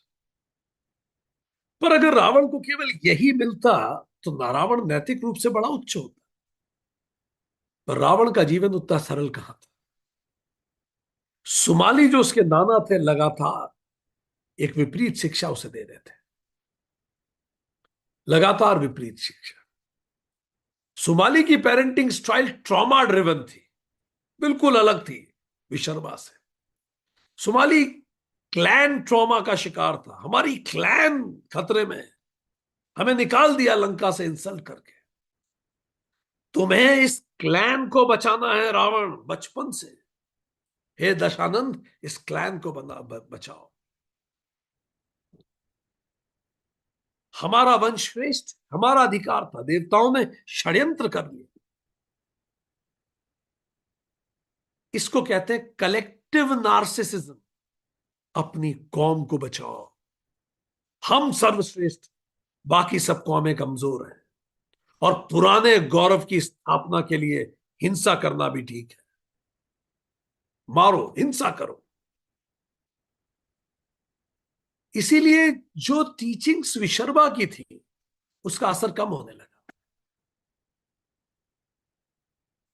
पर अगर रावण को केवल यही मिलता, तो रावण नैतिक रूप से बड़ा उच्च होता। पर रावण का जीवन उतना सरल कहां था। सुमाली जो उसके नाना थे, लगातार एक विपरीत शिक्षा उसे दे रहे थे, लगातार विपरीत शिक्षा। सुमाली की पेरेंटिंग स्टाइल ट्रॉमा ड्रिवन थी, बिल्कुल अलग थी विशर्मा से। सुमाली क्लैन ट्रॉमा का शिकार था, हमारी क्लैन खतरे में है, हमें निकाल दिया लंका से इंसल्ट करके, तुम्हें इस क्लैन को बचाना है रावण बचपन से। हे दशानंद, इस क्लैन को बचाओ, हमारा वंश श्रेष्ठ, हमारा अधिकार था, देवताओं ने षड्यंत्र कर लिया। इसको कहते हैं कलेक्टिव नार्सिसिज्म। अपनी कौम को बचाओ, हम सर्वश्रेष्ठ, बाकी सब कौमें कमजोर हैं, और पुराने गौरव की स्थापना के लिए हिंसा करना भी ठीक है, मारो, हिंसा करो। इसीलिए जो टीचिंग्स विशर्बा की थी, उसका असर कम होने लगा।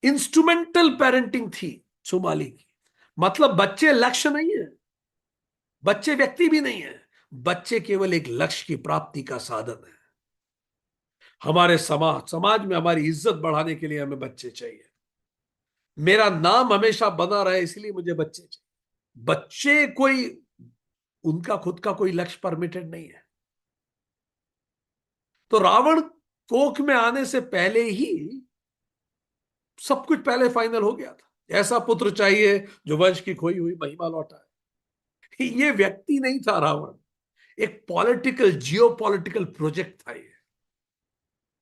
इंस्ट्रूमेंटल पेरेंटिंग थी सुमाली की। मतलब बच्चे लक्ष्य नहीं है, बच्चे व्यक्ति भी नहीं है, बच्चे केवल एक लक्ष्य की प्राप्ति का साधन है। हमारे समाज समाज में हमारी इज्जत बढ़ाने के लिए हमें बच्चे चाहिए। मेरा नाम हमेशा बना रहे इसलिए मुझे बच्चे चाहिए। बच्चे कोई, उनका खुद का कोई लक्ष्य परमिटेड नहीं है। तो रावण कोख में आने से पहले ही सब कुछ पहले फाइनल हो गया था। ऐसा पुत्र चाहिए जो वंश की खोई हुई महिमा लौटाए। ये व्यक्ति नहीं था रावण, एक पॉलिटिकल जियो पॉलिटिकल प्रोजेक्ट था ये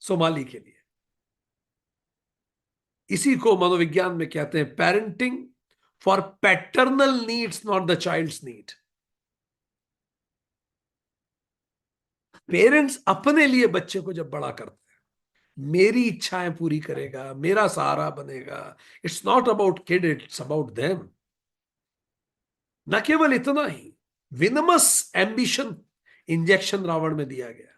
सोमाली के लिए। इसी को मनोविज्ञान में कहते हैं parenting for paternal needs, not the child's need. Parents अपने लिए बच्चे को जब बड़ा करते हैं, मेरी इच्छाएं पूरी करेगा, मेरा सहारा बनेगा, it's not about kid, it's about them. न केवल इतना ही, विनमस एम्बिशन इंजेक्शन रावण में दिया गया।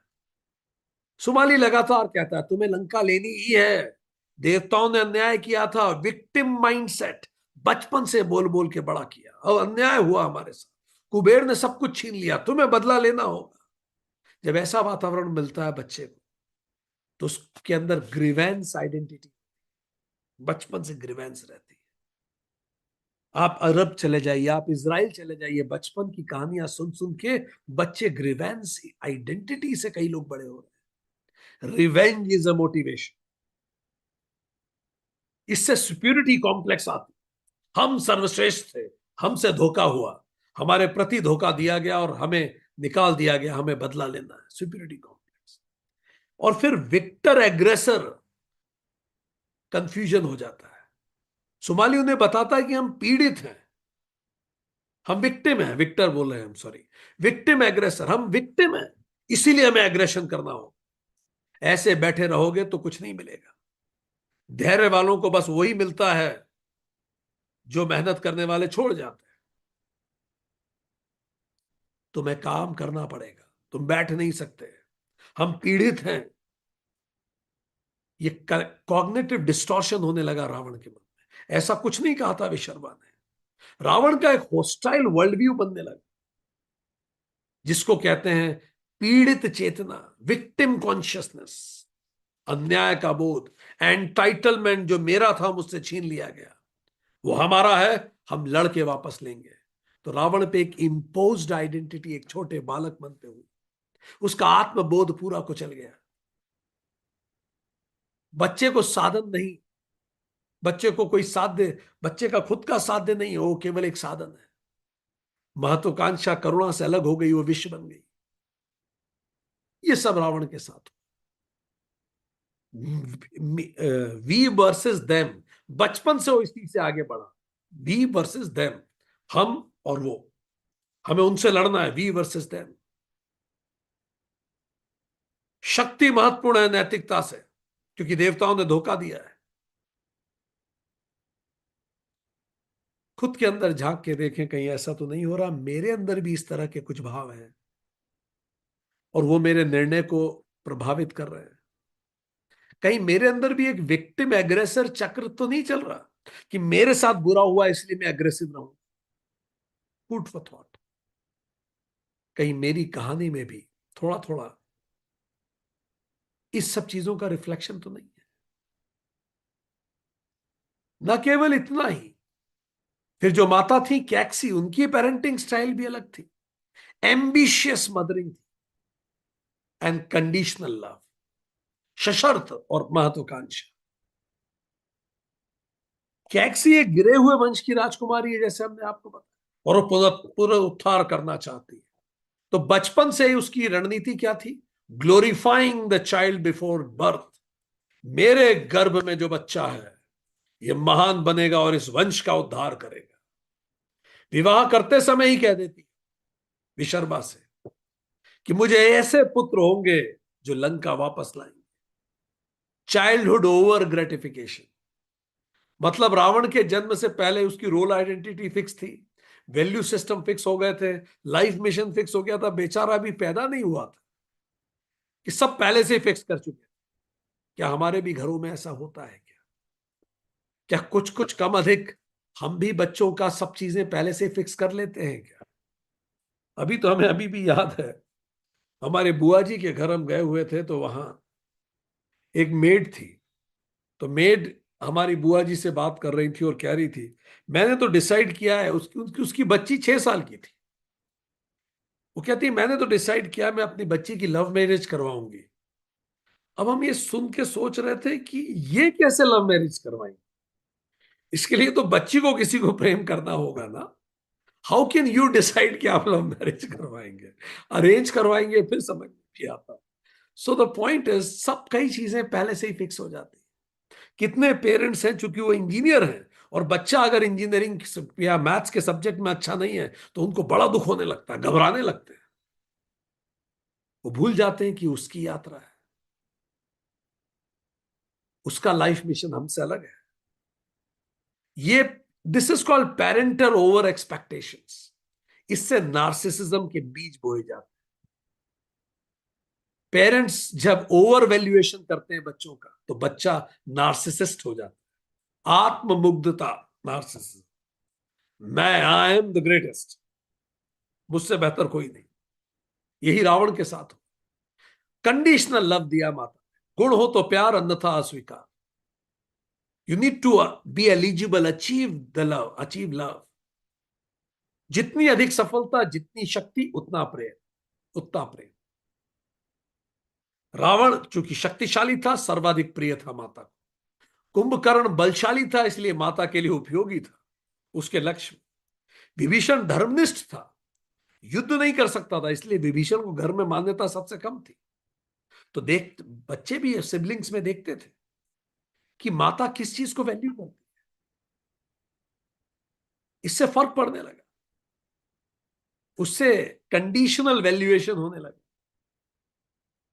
सुमाली लगातार कहता है तुम्हें लंका लेनी ही है, देवताओं ने अन्याय किया था, विक्टिम माइंडसेट बचपन से बोल बोल के बड़ा किया, और अन्याय हुआ हमारे साथ, कुबेर ने सब कुछ छीन लिया, तुम्हें बदला लेना होगा। जब ऐसा वातावरण मिलता है बच्चे को, तो उसके अंदर ग्रीवेंस आइडेंटिटी, बचपन से ग्रीवेंस रहती है। आप अरब चले जाइए, आप इजराइल चले जाइए, बचपन की कहानियां सुन सुन के बच्चे ग्रीवेंस आइडेंटिटी से कई लोग बड़े हो रहे हैं। Revenge is a motivation. इससे सुप्योरिटी कॉम्प्लेक्स आती, हम सर्वश्रेष्ठ थे, हमसे धोखा हुआ, हमारे प्रति धोखा दिया गया और हमें निकाल दिया गया, हमें बदला लेना है, सुप्योरिटी कॉम्प्लेक्स। और फिर विक्टर एग्रेसर कंफ्यूजन हो जाता है। सुमाली उन्हें बताता है कि हम पीड़ित हैं, हम विक्टिम हैं, विक्टर बोल रहे हैं हम, सॉरी, विक्टिम एग्रेसर, हम विक्टिम हैं, इसीलिए हमें एग्रेशन करना हो। ऐसे बैठे रहोगे तो कुछ नहीं मिलेगा। धैर्य वालों को बस वही मिलता है जो मेहनत करने वाले छोड़ जाते हैं। तुम्हें काम करना पड़ेगा, तुम बैठ नहीं सकते। हम पीड़ित हैं। ये कॉग्निटिव डिस्टॉर्शन होने लगा रावण के मन में। ऐसा कुछ नहीं कहा था विशर्मा ने। रावण का एक होस्टाइल वर्ल्ड व्यू बनने लगा, जिसको कहते हैं पीड़ित चेतना, विक्टिम कॉन्शियसनेस, अन्याय का बोध, एंटाइटलमेंट, जो मेरा था मुझसे छीन लिया गया, वो हमारा है, हम लड़के वापस लेंगे। तो रावण पे एक इम्पोज्ड आइडेंटिटी एक छोटे बालक मन पे हुई, उसका आत्मबोध पूरा कुचल गया। बच्चे को साधन नहीं, बच्चे को कोई साध्य, बच्चे का खुद का साध्य नहीं है, वो केवल एक साधन है। महत्वाकांक्षा करुणा से अलग हो गई, वो विश्व बन गई। ये सब रावण के साथ। वी वर्सेस देम, बचपन से वो इस चीज से आगे बढ़ा। वी वर्सेस देम, हम और वो, हमें उनसे लड़ना है, वी वर्सेस देम। शक्ति महत्वपूर्ण है नैतिकता से, क्योंकि देवताओं ने धोखा दिया है। खुद के अंदर झांक के देखें, कहीं ऐसा तो नहीं हो रहा मेरे अंदर भी इस तरह के कुछ भाव हैं और वो मेरे निर्णय को प्रभावित कर रहे हैं। कहीं मेरे अंदर भी एक विक्टिम एग्रेसर चक्र तो नहीं चल रहा कि मेरे साथ बुरा हुआ इसलिए मैं एग्रेसिव रहूं। Food for thought. कहीं मेरी कहानी में भी थोड़ा थोड़ा इस सब चीजों का रिफ्लेक्शन तो नहीं है। न केवल इतना ही, फिर जो माता थी कैक्सी, उनकी पेरेंटिंग स्टाइल भी अलग थी। एम्बिशियस मदरिंग थी एंड कंडीशनल लव, सशर्त और महत्वाकांक्षा। कैक्सी एक गिरे हुए वंश की राजकुमारी है, जैसे हमने आपको बताया, और वो पुनरुत्थान करना चाहती है। तो बचपन से ही उसकी रणनीति क्या थी? Glorifying the child before birth. मेरे गर्भ में जो बच्चा है, ये महान बनेगा और इस वंश का उद्धार करेगा। विवाह करते समय ही कह देती विशर्मा से कि मुझे ऐसे पुत्र होंगे जो लंका वापस लाएंगे। चाइल्डहुड ओवर ग्रेटिफिकेशन, मतलब रावण के जन्म से पहले उसकी रोल आइडेंटिटी फिक्स थी, वैल्यू सिस्टम फिक्स हो गए थे, लाइफ मिशन फिक्स हो गया था। बेचारा भी पैदा नहीं हुआ था कि सब पहले से ही फिक्स कर चुके। क्या हमारे भी घरों में ऐसा होता है क्या? क्या कुछ कुछ कम अधिक हम भी बच्चों का सब चीजें पहले से फिक्स कर लेते हैं क्या? अभी तो हमें अभी भी याद है, हमारे बुआ जी के घर हम गए हुए थे, तो वहां एक मेड थी। तो मेड हमारी बुआ जी से बात कर रही थी और कह रही थी मैंने तो डिसाइड किया है, उसकी बच्ची 6 साल की थी। वो कहती मैंने तो डिसाइड किया मैं अपनी बच्ची की लव मैरिज करवाऊंगी। अब हम ये सुन के सोच रहे थे कि ये कैसे लव मैरिज करवाएंगे। इसके लिए तो बच्ची को किसी को प्रेम करना होगा ना। हाउ कैन यू डिसाइड कि आप लव मैरिज करवाएंगे, अरेंज करवाएंगे, फिर समझ नहीं आता। सो द पॉइंट इज, सब कई चीजें पहले से ही फिक्स हो जाती। कितने पेरेंट्स हैं, चूंकि वो इंजीनियर हैं और बच्चा अगर इंजीनियरिंग या मैथ्स के सब्जेक्ट में अच्छा नहीं है तो उनको बड़ा दुख होने लगता है, घबराने लगते हैं। वो भूल जाते हैं कि उसकी यात्रा है, उसका लाइफ मिशन हमसे अलग है। ये this is called parental over expectations. इससे नार्सिसिज्म के बीज बोए जाते हैं। पेरेंट्स जब ओवर वैल्यूएशन करते हैं बच्चों का तो बच्चा नार्सिसिस्ट हो जाता है। आत्ममुग्धता, नार्सिसिज्म, मैं, आई एम द ग्रेटेस्ट, मुझसे बेहतर कोई नहीं। यही रावण के साथ हो। कंडीशनल लव दिया माता ने, गुण हो तो प्यार, अन्यथा अस्वीकार। You need to be eligible, achieve the love, achieve love. जितनी अधिक सफलता, जितनी शक्ति, उतना प्रेम, उतना प्रेम। रावण चूंकि शक्तिशाली था, सर्वाधिक प्रिय था माता को। कुंभकर्ण बलशाली था, इसलिए माता के लिए उपयोगी था, उसके लक्ष्य में। विभीषण धर्मनिष्ठ था, युद्ध नहीं कर सकता था, इसलिए विभीषण को घर में मान्यता सबसे कम थी। तो देख, बच्चे भी सिबलिंग्स में देखते थे कि माता किस चीज को वैल्यू करती। इससे फर्क पड़ने लगा, उससे कंडीशनल वैल्यूएशन होने लगा।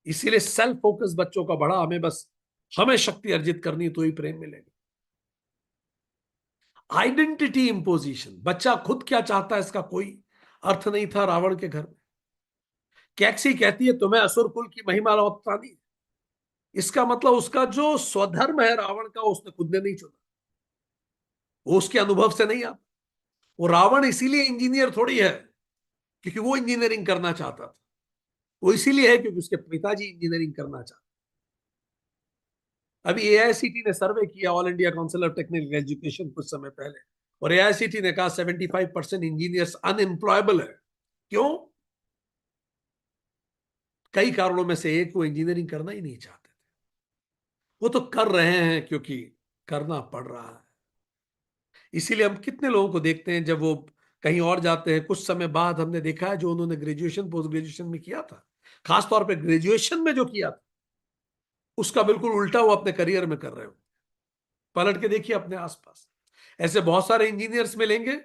इसीलिए सेल्फ फोकस बच्चों का बढ़ा, हमें बस, हमें शक्ति अर्जित करनी तो ही प्रेम मिलेगा। आइडेंटिटी इंपोजिशन, बच्चा खुद क्या चाहता है इसका कोई अर्थ नहीं था रावण के घर में। कैक्सी कहती है तुम्हें असुर कुल की महिमा नहीं। इसका मतलब उसका जो स्वधर्म है रावण का, उसने खुद ने नहीं चुना, वो उसके अनुभव से नहीं आता। वो रावण इसीलिए इंजीनियर थोड़ी है क्योंकि वो इंजीनियरिंग करना चाहता था, वो इसीलिए है क्योंकि उसके पिताजी इंजीनियरिंग करना चाहते। अभी एआईसीटी ने सर्वे किया, all India council of technical education, कुछ समय पहले, और एआईसीटी ने कहा 75% इंजीनियर्स अनएम्प्लॉयबल है। क्यों? कई कारणों में से एक, वो इंजीनियरिंग करना ही नहीं चाहते थे। वो तो कर रहे हैं क्योंकि करना पड़ रहा है। इसीलिए हम कितने लोगों को देखते हैं जब वो कहीं और जाते हैं, कुछ समय बाद हमने देखा है जो उन्होंने ग्रेजुएशन पोस्ट ग्रेजुएशन में किया था, खासतौर पे ग्रेजुएशन में जो किया था, उसका बिल्कुल उल्टा वो अपने करियर में कर रहे हो। पलट के देखिए अपने आसपास, ऐसे बहुत सारे इंजीनियर्स मिलेंगे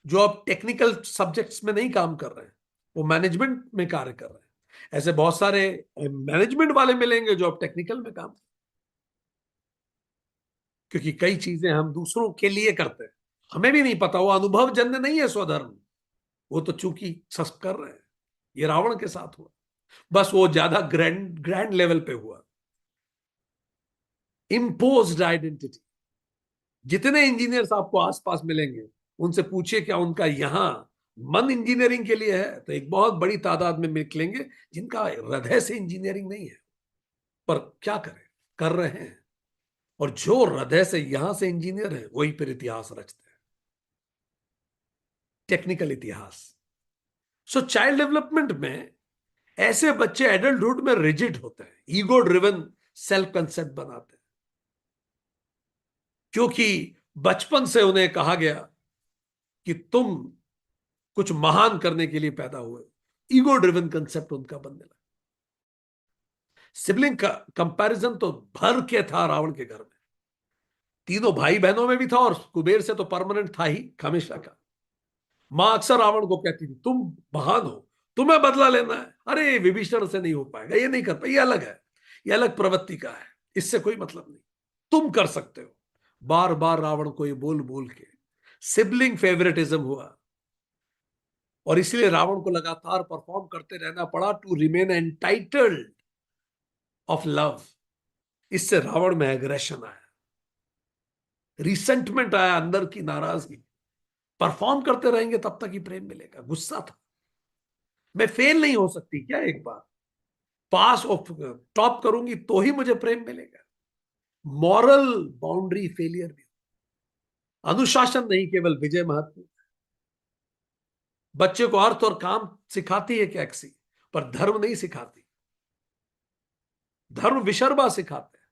जो अब टेक्निकल सब्जेक्ट्स में नहीं काम कर रहे हैं, वो मैनेजमेंट में कार्य कर रहे हैं। ऐसे बहुत सारे मैनेजमेंट वाले मिलेंगे जो अब टेक्निकल में काम, क्योंकि कई चीजें हम दूसरों के लिए करते हैं, हमें भी नहीं पता, वो अनुभव जन्य नहीं है स्वधर्म, वो तो चूंकि सस कर रहे हैं। ये रावण के साथ हुआ, बस वो ज्यादा ग्रैंड ग्रैंड लेवल पे हुआ। Imposed identity. जितने इंजीनियर्स आपको आसपास मिलेंगे, उनसे पूछिए क्या उनका यहां मन इंजीनियरिंग के लिए है, तो एक बहुत बड़ी तादाद में निकलेंगे जिनका हृदय से इंजीनियरिंग नहीं है। पर क्या करें, कर रहे हैं। और जो हृदय से यहां से इंजीनियर है वही फिर इतिहास रचते हैं, टेक्निकल इतिहास। सो चाइल्ड डेवलपमेंट में ऐसे बच्चे एडल्टहुड में रिजिड होते हैं, ईगो ड्रिवन सेल्फ कंसेप्ट बनाते हैं, क्योंकि बचपन से उन्हें कहा गया कि तुम कुछ महान करने के लिए पैदा हुए। ईगो ड्रिवन कंसेप्ट उनका बनने लगा। सिबलिंग का कंपैरिजन तो भर के था रावण के घर में, तीनों भाई बहनों में भी था, और कुबेर से तो परमानेंट था ही हमेशा का। मां अक्सर रावण को कहती थी तुम महान हो, तुम्हें बदला लेना है, अरे विभीषण से नहीं हो पाएगा, ये नहीं कर पाए, ये अलग है, ये अलग प्रवृत्ति का है, इससे कोई मतलब नहीं, तुम कर सकते हो। बार बार रावण को ये बोल बोल के सिबलिंग फेवरेटिज्म हुआ, और इसलिए रावण को लगातार परफॉर्म करते रहना पड़ा to remain entitled of love. इससे रावण में एग्रेशन आया, रिसेंटमेंट आया, अंदर की नाराजगी। परफॉर्म करते रहेंगे तब तक ही प्रेम मिलेगा, गुस्सा था, मैं फेल नहीं हो सकती क्या, एक बार पास ऑफ टॉप करूंगी तो ही मुझे प्रेम मिलेगा। मॉरल बाउंड्री फेलियर भी, अनुशासन नहीं केवल विजय महत्व। बच्चे को अर्थ और काम सिखाती है कैक्सी, पर धर्म नहीं सिखाती। धर्म विशर्बा सिखाते हैं,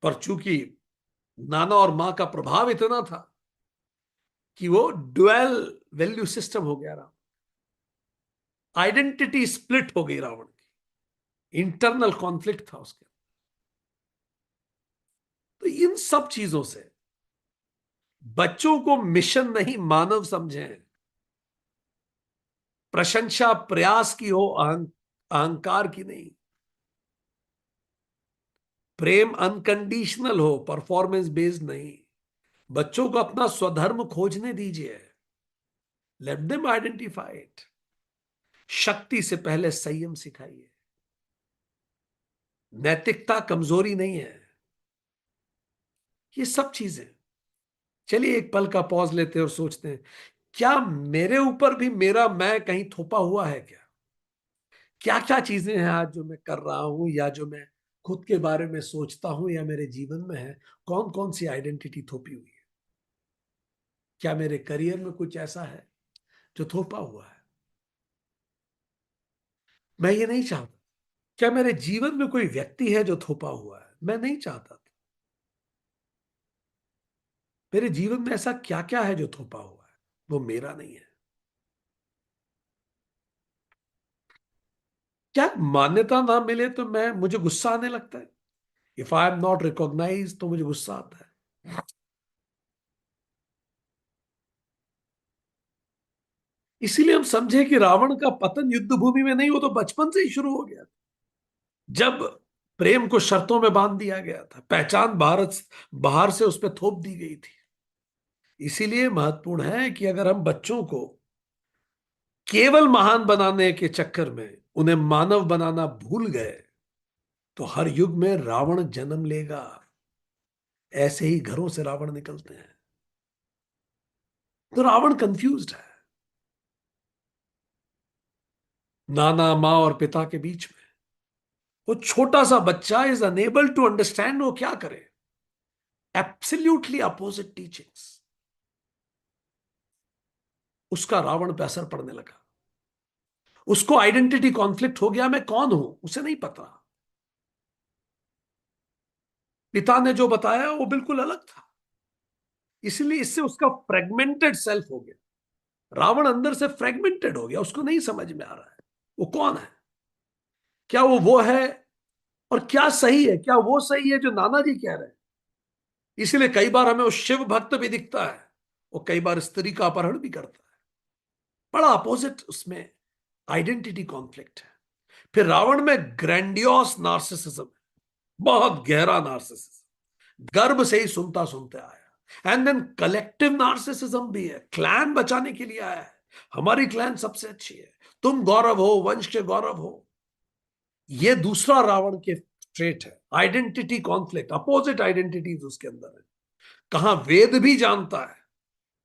पर चूंकि नाना और मां का प्रभाव इतना था कि वो ड्वेल वैल्यू सिस्टम हो गया रावण। आइडेंटिटी स्प्लिट हो गई रावण की, इंटरनल कॉन्फ्लिक्ट था उसके। तो इन सब चीजों से बच्चों को मिशन नहीं मानव समझें। प्रशंसा प्रयास की हो, अहंकार की नहीं। प्रेम अनकंडीशनल हो, परफॉर्मेंस बेस्ड नहीं। बच्चों को अपना स्वधर्म खोजने दीजिए। Let them identify it. शक्ति से पहले संयम सिखाइए। नैतिकता कमजोरी नहीं है। ये सब चीजें। चलिए एक पल का पॉज लेते हैं और सोचते हैं, क्या मेरे ऊपर भी मेरा मैं कहीं थोपा हुआ है क्या? क्या क्या चीजें हैं आज जो मैं कर रहा हूं, या जो मैं खुद के बारे में सोचता हूं, या मेरे जीवन में है? कौन कौन सी आइडेंटिटी थोपी हुई है? क्या मेरे करियर में कुछ ऐसा है जो थोपा हुआ है? मैं ये नहीं चाहता। क्या मेरे जीवन में कोई व्यक्ति है जो थोपा हुआ है? मैं नहीं चाहता था। मेरे जीवन में ऐसा क्या क्या है जो थोपा हुआ है? वो मेरा नहीं है। क्या मान्यता ना मिले तो मैं मुझे गुस्सा आने लगता है? If I am not recognise तो मुझे गुस्सा आता है। इसीलिए हम समझे कि रावण का पतन युद्ध भूमि में नहीं, हो तो बचपन से ही शुरू हो गया। जब प्रेम को शर्तों में बांध दिया गया था, पहचान भारत बाहर से उस पर थोप दी गई थी। इसीलिए महत्वपूर्ण है कि अगर हम बच्चों को केवल महान बनाने के चक्कर में उन्हें मानव बनाना भूल गए, तो हर युग में रावण जन्म लेगा। ऐसे ही घरों से रावण निकलते हैं। तो रावण कंफ्यूज्ड है, नाना माँ और पिता के बीच में। वो छोटा सा बच्चा इज अनेबल टू अंडरस्टैंड वो क्या करे। Absolutely opposite teachings. उसका रावण पे असर पड़ने लगा। उसको आइडेंटिटी कॉन्फ्लिक्ट हो गया, मैं कौन हूं उसे नहीं पता। पिता ने जो बताया वो बिल्कुल अलग था। इसलिए इससे उसका फ्रेगमेंटेड सेल्फ हो गया। रावण अंदर से फ्रेगमेंटेड हो गया, उसको नहीं समझ में आ रहा है वो कौन है। क्या वो है? और क्या सही है? क्या वो सही है जो नाना जी कह रहे हैं? इसलिए कई बार हमें वो शिव भक्त भी दिखता है, वो कई बार स्त्री का अपहरण भी करता है। बड़ा अपोजिट उसमें आइडेंटिटी कॉन्फ्लिक्ट है। फिर रावण में ग्रैंडियोस नार्सिसिज्म है, बहुत गहरा नार्सिसिज्म, गर्भ से ही सुनता सुनते आया। एंड देन कलेक्टिव नार्सिसिज्म भी है, क्लैन बचाने के लिए आया है। हमारी क्लैन सबसे अच्छी है, तुम गौरव हो, वंश के गौरव हो। ये दूसरा रावण के ट्रेट है, आइडेंटिटी कॉन्फ्लिक्ट, अपोजिट आइडेंटिटीज उसके अंदर है। कहां वेद भी जानता है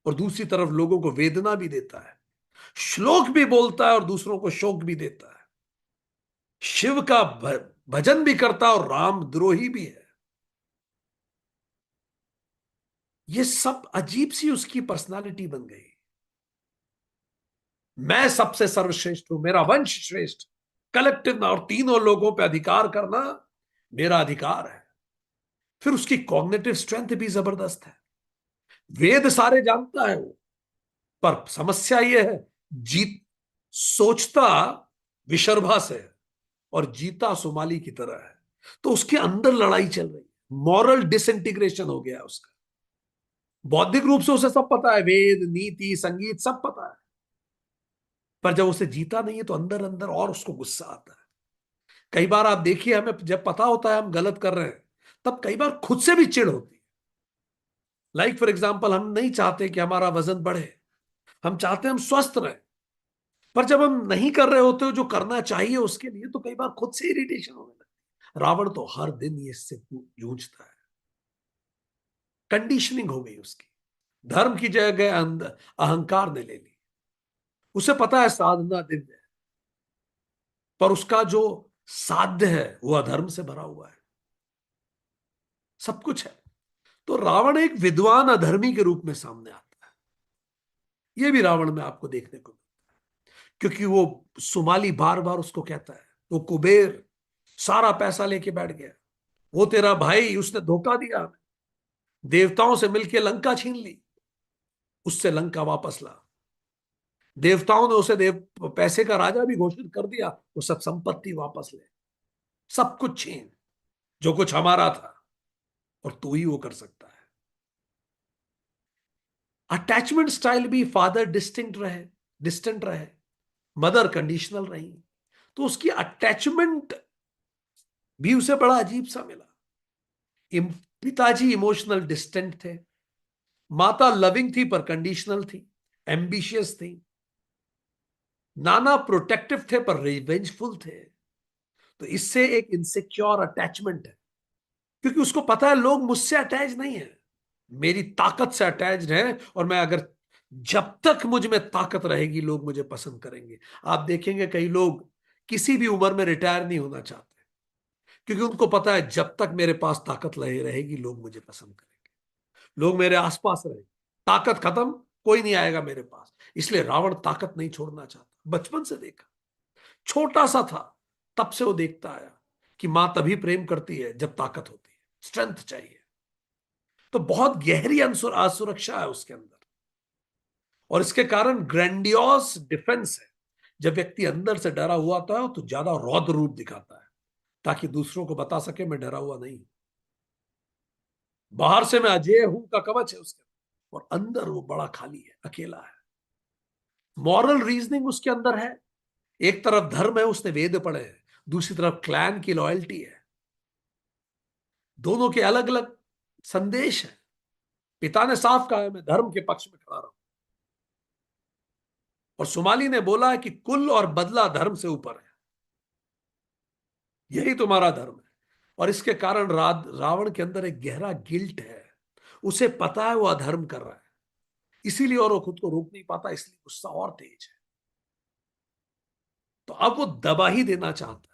और दूसरी तरफ लोगों को वेदना भी देता है। श्लोक भी बोलता है और दूसरों को शोक भी देता है। शिव का भजन भी करता है और राम द्रोही भी है। ये सब अजीब सी उसकी पर्सनालिटी बन गई। मैं सबसे सर्वश्रेष्ठ हूं, मेरा वंश श्रेष्ठ, कलेक्टिव और तीनों लोगों पे अधिकार करना मेरा अधिकार है। फिर उसकी कॉग्निटिव स्ट्रेंथ भी जबरदस्त है। वेद सारे जानता है वो। पर समस्या ये है, जीत सोचता विशर्भा से है और जीता सुमाली की तरह है। तो उसके अंदर लड़ाई चल रही है, मॉरल डिसइंटीग्रेशन हो गया है उसका। बौद्धिक रूप से उसे सब पता है, वेद नीति संगीत सब पता है। पर जब उसे जीता नहीं है तो अंदर अंदर और उसको गुस्सा आता है। कई बार आप देखिए, हमें जब पता होता है हम गलत कर रहे हैं, तब कई बार खुद से भी चिढ़ होती है। लाइक फॉर एग्जाम्पल, हम नहीं चाहते कि हमारा वजन बढ़े, हम चाहते हैं हम स्वस्थ रहें। पर जब हम नहीं कर रहे होते हो जो करना चाहिए उसके लिए, तो कई बार खुद से इरिटेशन होने लगती है। रावण तो हर दिन ये इससे जूझता है। कंडीशनिंग हो गई उसकी। धर्म की जगह अहंकार ने ले ली। उसे पता है साधना दिव्य है, पर उसका जो साध्य है वो अधर्म से भरा हुआ है। सब कुछ है। तो रावण एक विद्वान अधर्मी के रूप में सामने आता है। ये भी रावण में आपको देखने को, क्योंकि वो सुमाली बार बार उसको कहता है, वो कुबेर सारा पैसा लेके बैठ गया, वो तेरा भाई उसने धोखा दिया हमें। देवताओं से मिलकर लंका छीन ली, उससे लंका वापस ला। देवताओं ने उसे देव पैसे का राजा भी घोषित कर दिया, वो सब संपत्ति वापस ले, सब कुछ छीन जो कुछ हमारा था, और तू ही वो कर सकता है। अटैचमेंट स्टाइल भी, फादर डिस्टेंट रहे, मदर कंडीशनल रही, तो उसकी अटैचमेंट भी उसे बड़ा अजीब सा मिला। पिताजी इमोशनल डिस्टेंट थे, माता लविंग थी पर कंडीशनल थी, एम्बिशियस थी, नाना प्रोटेक्टिव थे पर रिवेंजफुल थे। तो इससे एक इनसिक्योर अटैचमेंट है, क्योंकि उसको पता है लोग मुझसे अटैच नहीं है, मेरी ताकत से अटैच्ड है, और मैं अगर, जब तक मुझ में ताकत रहेगी लोग मुझे पसंद करेंगे। आप देखेंगे कई लोग किसी भी उम्र में रिटायर नहीं होना चाहते, क्योंकि उनको पता है जब तक मेरे पास ताकत रहेगी लोग मुझे पसंद करेंगे, लोग मेरे आसपास रहेंगे, ताकत खत्म कोई नहीं आएगा मेरे पास। इसलिए रावण ताकत नहीं छोड़ना चाहता, बचपन से देखा, छोटा सा था तब से वो देखता आया कि मां तभी प्रेम करती है जब ताकत होती है, स्ट्रेंथ चाहिए। तो बहुत गहरी असुरक्षा है उसके अंदर, और इसके कारण ग्रैंडियोस डिफेंस है। जब व्यक्ति अंदर से डरा हुआ होता है तो ज्यादा रौद्र रूप दिखाता है, ताकि दूसरों को बता सके मैं डरा हुआ नहीं। बाहर से मैं अजय हूं का कवच है उसके अंदर, और अंदर वो बड़ा खाली है, अकेला है। मॉरल रीजनिंग उसके अंदर है, एक तरफ धर्म है, उसने वेद पढ़े हैं, दूसरी तरफ क्लैन की लॉयल्टी है। दोनों के अलग अलग संदेश है। पिता ने साफ कहा है मैं धर्म के पक्ष में खड़ा रहूं, और सुमाली ने बोला है कि कुल और बदला धर्म से ऊपर है, यही तुम्हारा धर्म है। और इसके कारण रावण के अंदर एक गहरा गिल्ट है, उसे पता है वो अधर्म कर रहा है, इसीलिए, और वो खुद को रोक नहीं पाता, इसलिए गुस्सा और तेज है। तो अब वो दबा ही देना चाहता है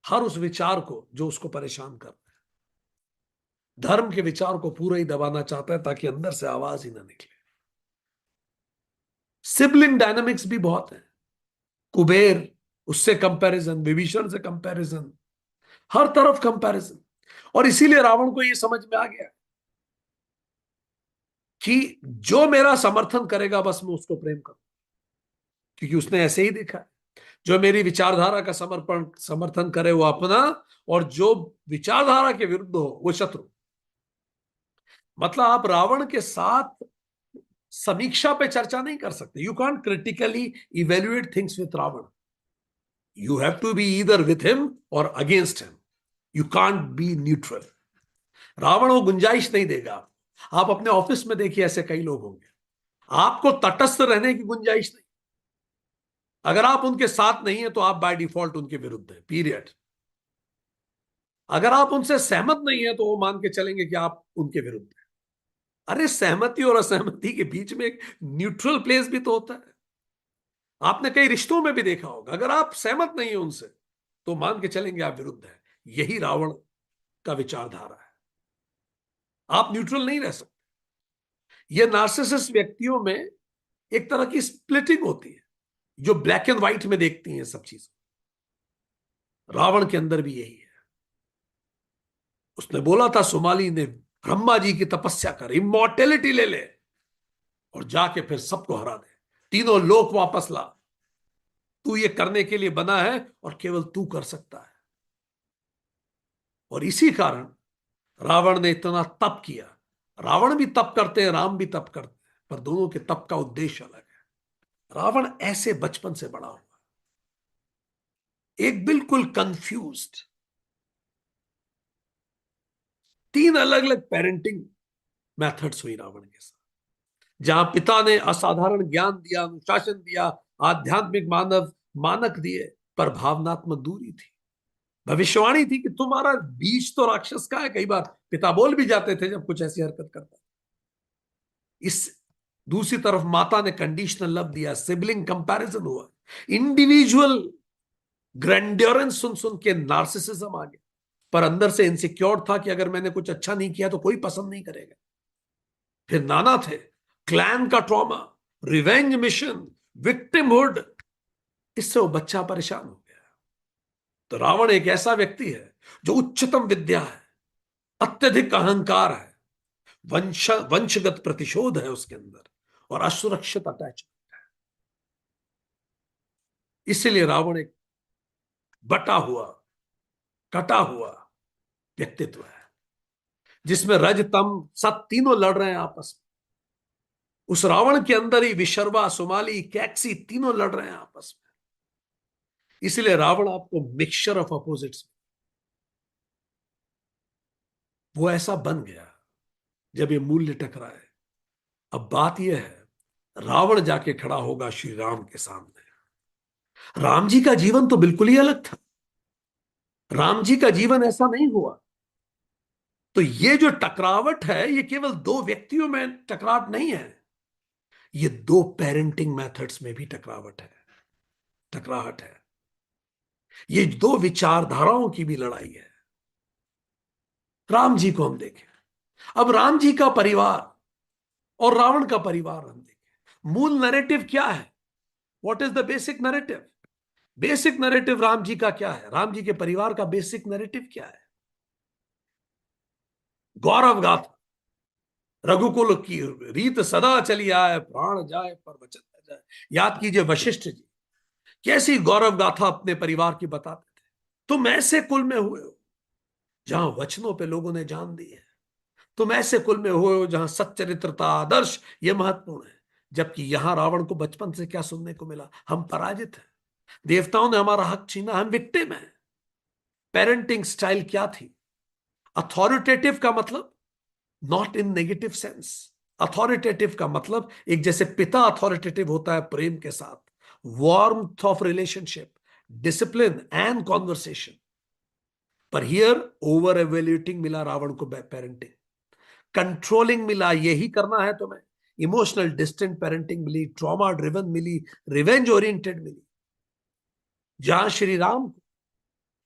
हर उस विचार को जो उसको परेशान कर रहा है, धर्म के विचार को पूरा ही दबाना चाहता है ताकि अंदर से आवाज ही ना निकले। सिबलिंग डायनामिक्स भी बहुत है, कुबेर उससे कंपैरिजन, विभीषण से कंपैरिजन, हर तरफ कंपैरिजन। और इसीलिए रावण को यह समझ में आ गया कि जो मेरा समर्थन करेगा बस मैं उसको प्रेम करूं, क्योंकि उसने ऐसे ही देखा है, जो मेरी विचारधारा का समर्थन करे वो अपना, और जो विचारधारा के विरुद्ध हो वो शत्रु। मतलब आप रावण के साथ समीक्षा पे चर्चा नहीं कर सकते, you can't critically evaluate things with Ravan, you have to be either with him or against him, you can't be neutral. Ravan वो गुंजाइश नहीं देगा। आप अपने ऑफिस में देखिए, ऐसे कई लोग होंगे, आपको तटस्थ रहने की गुंजाइश नहीं, अगर आप उनके साथ नहीं है तो आप बाय डिफॉल्ट उनके विरुद्ध है, पीरियड। अगर आप उनसे सहमत नहीं है तो वो मान के चलेंगे कि आप उनके विरुद्ध हैं। अरे सहमति और असहमति के बीच में एक न्यूट्रल प्लेस भी तो होता है। आपने कई रिश्तों में भी देखा होगा, अगर आप सहमत नहीं है उनसे तो मान के चलेंगे आप विरुद्ध है। यही रावण का विचारधारा है, आप न्यूट्रल नहीं रह सकते। यह नार्सिसिस्ट व्यक्तियों में एक तरह की स्प्लिटिंग होती है, जो ब्लैक एंड व्हाइट में देखती हैं सब चीजें, रावण के अंदर भी यही है। उसने बोला था सुमाली ने, ब्रह्मा जी की तपस्या कर, इमोर्टेलिटी ले ले और जाके फिर सबको हरा दे, तीनों लोक वापस ला, तू ये करने के लिए बना है और केवल तू कर सकता है। और इसी कारण रावण ने इतना तप किया। रावण भी तप करते हैं, राम भी तप करते हैं, पर दोनों के तप का उद्देश्य अलग है। रावण ऐसे बचपन से बड़ा हुआ, एक बिल्कुल कंफ्यूज्ड, तीन अलग अलग पेरेंटिंग मेथड्स हुई रावण के साथ, जहां पिता ने असाधारण ज्ञान दिया, अनुशासन दिया, आध्यात्मिक मानव मानक दिए, पर भावनात्मक दूरी थी। भविष्यवाणी थी कि तुम्हारा बीज तो राक्षस का है, कई बार पिता बोल भी जाते थे जब कुछ ऐसी हरकत करता। इस दूसरी तरफ माता ने कंडीशनल लव दिया, सिबलिंग कंपैरिजन हुआ, इंडिविजुअल ग्रैंड्योरेंस सुन सुन के नार्सिसिज्म आ गया, पर अंदर से इनसिक्योर था कि अगर मैंने कुछ अच्छा नहीं किया तो कोई पसंद नहीं करेगा। फिर नाना थे, क्लैन का ट्रॉमा, रिवेंज मिशन, विक्टिमहुड, इससे वो बच्चा परेशान हो गया। तो रावण एक ऐसा व्यक्ति है जो उच्चतम विद्या है, अत्यधिक अहंकार है, वंशगत प्रतिशोध है उसके अंदर, और असुरक्षित अटैच। इसलिए रावण एक बटा हुआ, कटा हुआ व्यक्तित्व है, जिसमें रज तम सत तीनों लड़ रहे हैं आपस में। उस रावण के अंदर ही विशर्वा, सुमाली, कैक्सी तीनों लड़ रहे हैं आपस में। इसलिए रावण आपको मिक्सचर ऑफ अपोजिट्स, वो ऐसा बन गया जब ये मूल्य टकराए। अब बात यह है, रावण जाके खड़ा होगा श्री राम के सामने। राम जी का जीवन तो बिल्कुल ही अलग था। राम जी का जीवन ऐसा नहीं हुआ। तो ये जो टकरावट है, ये केवल दो व्यक्तियों में टकराव नहीं है, ये दो पेरेंटिंग मेथड्स में भी टकराहट है। ये दो विचारधाराओं की भी लड़ाई है। राम जी को हम देखें, अब राम जी का परिवार और रावण का परिवार हम देखें, मूल नैरेटिव क्या है? What is the basic narrative? Basic narrative Ram ji का क्या है? राम जी के परिवार का बेसिक नैरेटिव क्या है? गौरव गाथा, रघुकुल की रीत सदा चली आए, प्राण जाए पर वचन न जाए। याद कीजिए वशिष्ठ जी कैसी गौरव गाथा अपने परिवार की बताते थे। तुम ऐसे कुल में हुए हो जहां वचनों पे लोगों ने जान दी है। तुम ऐसे कुल में हुए हो जहां सच्चरित्रता, आदर्श ये महत्वपूर्ण है। जबकि यहां रावण को बचपन से क्या सुनने को मिला? हम पराजित हैं, देवताओं ने हमारा हक छीना, हम विक्टिम हैं। पेरेंटिंग स्टाइल क्या थी? अथॉरिटेटिव का मतलब not in negative sense. Authoritative का मतलब एक जैसे पिता अथॉरिटेटिव होता है प्रेम के साथ, warmth of relationship, discipline and conversation. पर हियर ओवर एवेल्यूटिंग मिला रावण को पेरेंटिंग, कंट्रोलिंग मिला, यही करना है तुम्हें, इमोशनल डिस्टेंट पेरेंटिंग मिली, ट्रॉमा ड्रिवन मिली, रिवेंज ओरिएंटेड मिली। जहां श्री राम को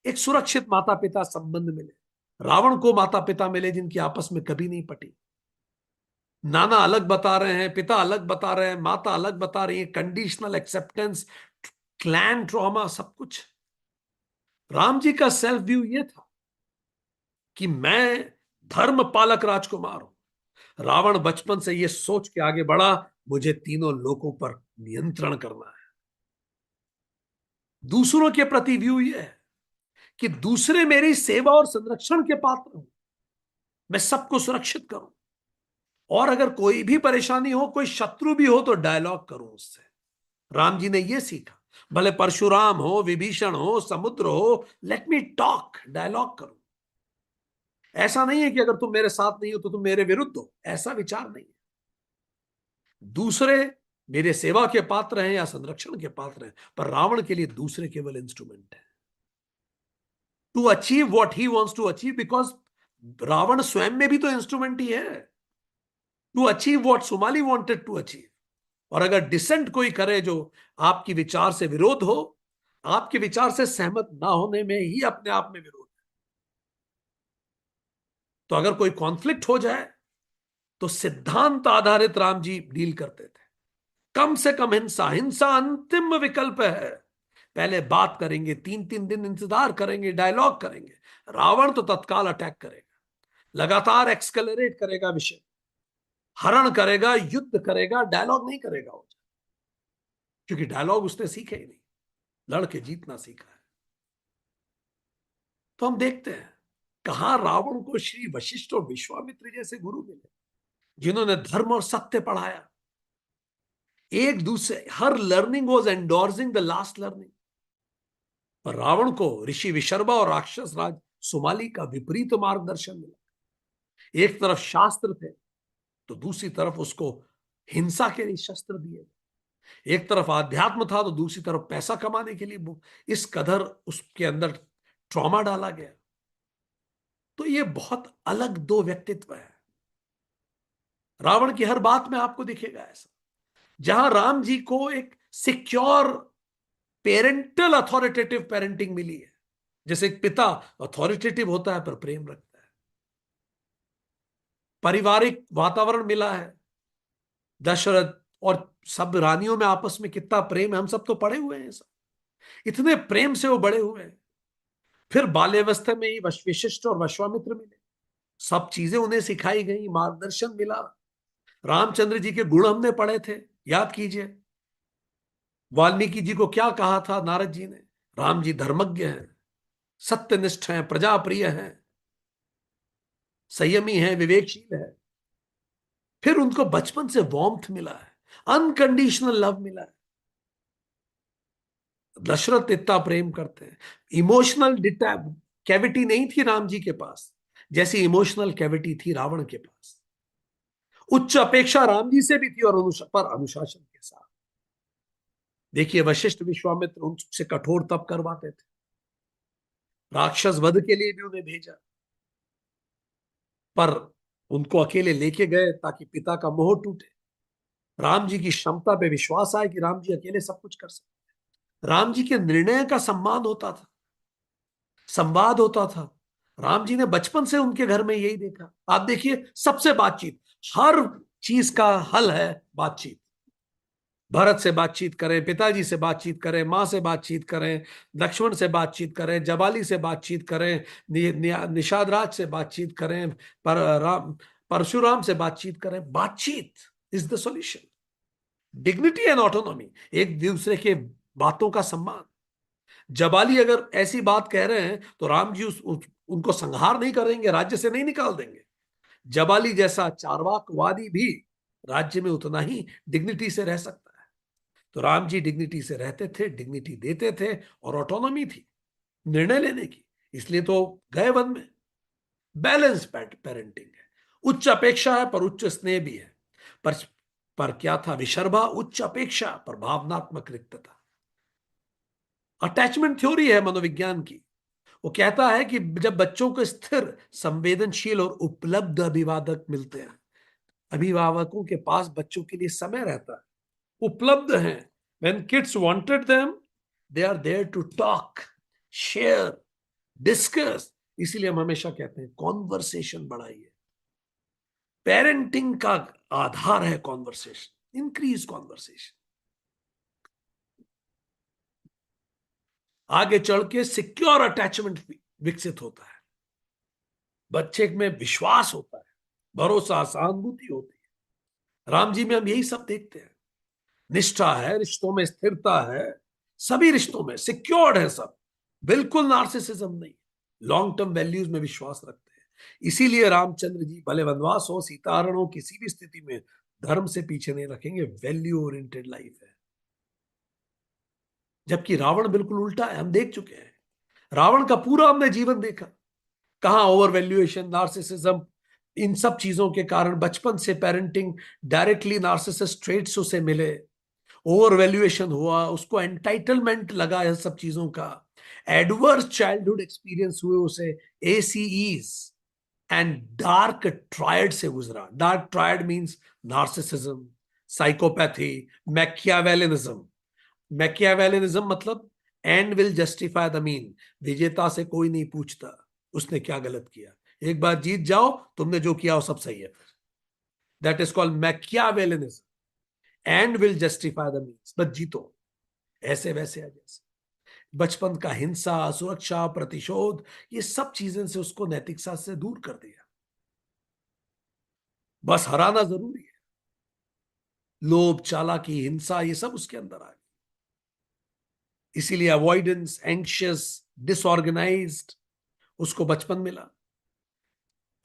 एक सुरक्षित माता पिता संबंध मिले, रावण को माता पिता मिले जिनकी आपस में कभी नहीं पटी। नाना अलग बता रहे हैं, पिता अलग बता रहे हैं, माता अलग बता रही है, कंडीशनल एक्सेप्टेंस, क्लैन ट्रॉमा, सब कुछ। राम जी का सेल्फ व्यू ये था कि मैं धर्म पालक राजकुमार हूं। रावण बचपन से ये सोच के आगे बढ़ा, मुझे तीनों लोगों पर नियंत्रण करना है। दूसरों के प्रति व्यू ये है कि दूसरे मेरी सेवा और संरक्षण के पात्र हूं, मैं सबको सुरक्षित करूं, और अगर कोई भी परेशानी हो, कोई शत्रु भी हो, तो डायलॉग करूं उससे। राम जी ने यह सीखा, भले परशुराम हो, विभीषण हो, समुद्र हो, लेट मी टॉक, डायलॉग करूं। ऐसा नहीं है कि अगर तुम मेरे साथ नहीं हो तो तुम मेरे विरुद्ध हो, ऐसा विचार नहीं है। दूसरे मेरे सेवा के पात्र हैं या संरक्षण के पात्र हैं, पर रावण के लिए दूसरे केवल इंस्ट्रूमेंट है to achieve what he wants to achieve, because Ravan स्वयं में भी तो इंस्ट्रूमेंट ही है to achieve what Sumali wanted to achieve. और अगर डिसेंट कोई करे जो आपकी विचार से विरोध हो, आपके विचार से सहमत ना होने में ही अपने आप में विरोध है। तो अगर कोई कॉन्फ्लिक्ट हो जाए तो सिद्धांत आधारित राम जी डील करते थे। कम से कम हिंसा, हिंसा अंतिम विकल्प है। पहले बात करेंगे, 3-3 दिन इंतजार करेंगे, डायलॉग करेंगे। रावण तो तत्काल अटैक करेगा, लगातार एक्सकलरेट करेगा विषय, हरण करेगा, युद्ध करेगा, डायलॉग नहीं करेगा वो, क्योंकि डायलॉग उसने सीखे ही नहीं, लड़के जीतना सीखा है। तो हम देखते हैं कहां रावण को श्री वशिष्ठ और विश्वामित्र जैसे गुरु मिले, जिन्होंने धर्म और सत्य पढ़ाया। एक दूसरे, हर learning was endorsing the last learning. पर रावण को ऋषि विशर्वा और राक्षस राज सुमाली का विपरीत मार्गदर्शन मिला। एक तरफ शास्त्र थे, तो दूसरी तरफ उसको हिंसा के लिए शस्त्र दिए। एक तरफ आध्यात्म था, तो दूसरी तरफ पैसा कमाने के लिए इस कदर उसके अंदर ट्रॉमा डाला गया। तो ये बहुत अलग दो व्यक्तित्व है। रावण की हर बात में आपको दिखेगा ऐसा। जहां राम जी को एक सिक्योर पेरेंटल अथॉरिटेटिव पेरेंटिंग मिली है, जैसे एक पिता अथॉरिटेटिव होता है पर प्रेम रखता है, पारिवारिक वातावरण मिला है। दशरथ और सब रानियों में आपस में कितना प्रेम है, हम सब तो पढ़े हुए हैं सब, इतने प्रेम से वो बड़े हुए हैं। फिर बाल्यावस्था में ही विशिष्ट और विश्वामित्र मिले, सब चीजें उन्हें सिखाई गई, मार्गदर्शन मिला। रामचंद्र जी के गुण हमने पढ़े थे, याद कीजिए। वाल्मीकि जी को क्या कहा था नारद जी ने? राम जी धर्मज्ञ हैं, सत्यनिष्ठ हैं, प्रजाप्रिय हैं, संयमी हैं, विवेकशील है। फिर उनको बचपन से वार्मथ मिला है, अनकंडीशनल लव मिला है। दशरथ इतना प्रेम करते हैं। इमोशनल कैविटी नहीं थी राम जी के पास, जैसी इमोशनल कैविटी थी रावण के पास। उच्च अपेक्षा राम जी से भी थी, और पर अनुशासन के साथ। देखिए, वशिष्ठ विश्वामित्र उनसे कठोर तप करवाते थे, राक्षस वध के लिए भी उन्हें भेजा, पर उनको अकेले लेके गए ताकि पिता का मोह टूटे, राम जी की क्षमता पे विश्वास आए कि राम जी अकेले सब कुछ कर सकते। राम जी के निर्णय का सम्मान होता था, संवाद होता था। राम जी ने बचपन से उनके घर में यही देखा। आप देखिए, सबसे बातचीत, हर चीज का हल है बातचीत। भरत से बातचीत करें, पिताजी से बातचीत करें, माँ से बातचीत करें, लक्ष्मण से बातचीत करें, जबाली से बातचीत करें, निषाद राज से बातचीत करें, परशुराम से बातचीत करें। बातचीत is the solution. Dignity and autonomy, एक दूसरे के बातों का सम्मान। जबाली अगर ऐसी बात कह रहे हैं तो राम जी उनको संहार नहीं करेंगे, राज्य से नहीं निकाल देंगे। जबाली जैसा चार्वाकवादी भी राज्य में उतना ही डिग्निटी से रह सकता है। तो राम जी डिग्निटी से रहते थे, डिग्निटी देते थे, और ऑटोनॉमी थी निर्णय लेने की। इसलिए तो गए वन में। बैलेंस पेरेंटिंग है, उच्च अपेक्षा है पर उच्च स्नेह भी है। पर पर क्या था? विशर्भा, उच्च अपेक्षा पर भावनात्मक रिक्तता। अटैचमेंट थ्योरी है मनोविज्ञान की। वो कहता है कि जब बच्चों को स्थिर, संवेदनशील और उपलब्ध अभिवादक मिलते हैं, अभिभावकों के पास बच्चों के लिए समय रहता है, उपलब्ध हैं, when kids wanted them, they are there to talk, share, discuss। इसीलिए हम हमेशा कहते हैं कॉन्वर्सेशन बढ़ाइए। पेरेंटिंग का आधार है कॉन्वर्सेशन, इंक्रीज कॉन्वर्सेशन। आगे चल के सिक्योर अटैचमेंट विकसित होता है, बच्चे में विश्वास होता है, भरोसा, सहानुभूति होती है। राम जी में हम यही सब देखते हैं। निष्ठा है, रिश्तों में स्थिरता है, सभी रिश्तों में सिक्योर्ड है सब। बिल्कुल नार्सिसिज्म नहीं, लॉन्ग टर्म वैल्यूज में विश्वास रखते हैं। इसीलिए रामचंद्र जी भले वनवास हो, सीताहरण हो, किसी भी स्थिति में धर्म से पीछे नहीं रखेंगे। वैल्यू ओरिएंटेड लाइफ है। जबकि रावण बिल्कुल उल्टा है, हम देख चुके हैं। रावण का पूरा हमने जीवन देखा, कहां ओवर वैल्यूएशन, नार्सिसिज्म, इन सब चीजों के कारण बचपन से पेरेंटिंग डायरेक्टली नार्सिसिस्ट ट्रेट्स उसे मिले, ओवर वैल्यूएशन हुआ, उसको एंटाइटलमेंट लगा है सब चीजों का, एडवर्स चाइल्डहुड एक्सपीरियंस हुए उसे, एसीईज एंड डार्क ट्रायड से गुजरा। Dark triad means narcissism, psychopathy, Machiavellianism. Machiavellianism मतलब end will justify the mean. विजेता से कोई नहीं पूछता उसने क्या गलत किया, एक बार जीत जाओ, तुमने जो किया वो सब सही है। That is called Machiavellianism. End will justify the means, बस जीतो, ऐसे वैसे है जैसे। बचपन का हिंसा, सुरक्षा, प्रतिशोध, ये सब चीजें से उसको नैतिकता से दूर कर दिया। बस हराना जरूरी है। लोभ, चालाकी, हिंसा, ये सब उसके अंदर आ गया। इसीलिए अवॉइडेंस, एंक्शियस, डिसऑर्गेनाइज्ड उसको बचपन मिला।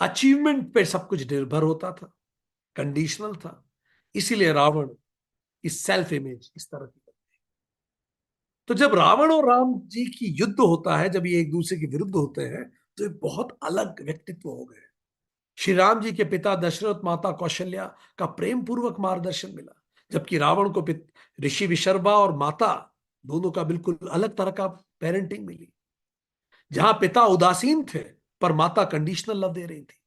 अचीवमेंट पे सब कुछ निर्भर होता था, कंडीशनल था। इसीलिए रावण की सेल्फ इमेज इस तरह की। तो जब रावण और राम जी की युद्ध होता है, जब ये एक दूसरे के विरुद्ध होते हैं, तो ये बहुत अलग व्यक्तित्व हो गए। श्री राम जी के पिता दशरथ, माता कौशल्या का प्रेम पूर्वक मार्गदर्शन मिला, जबकि रावण को ऋषि विशर्वा और माता दोनों का बिल्कुल अलग तरह का पेरेंटिंग मिली। जहां पिता उदासीन थे पर माता कंडीशनल लव दे रही थी।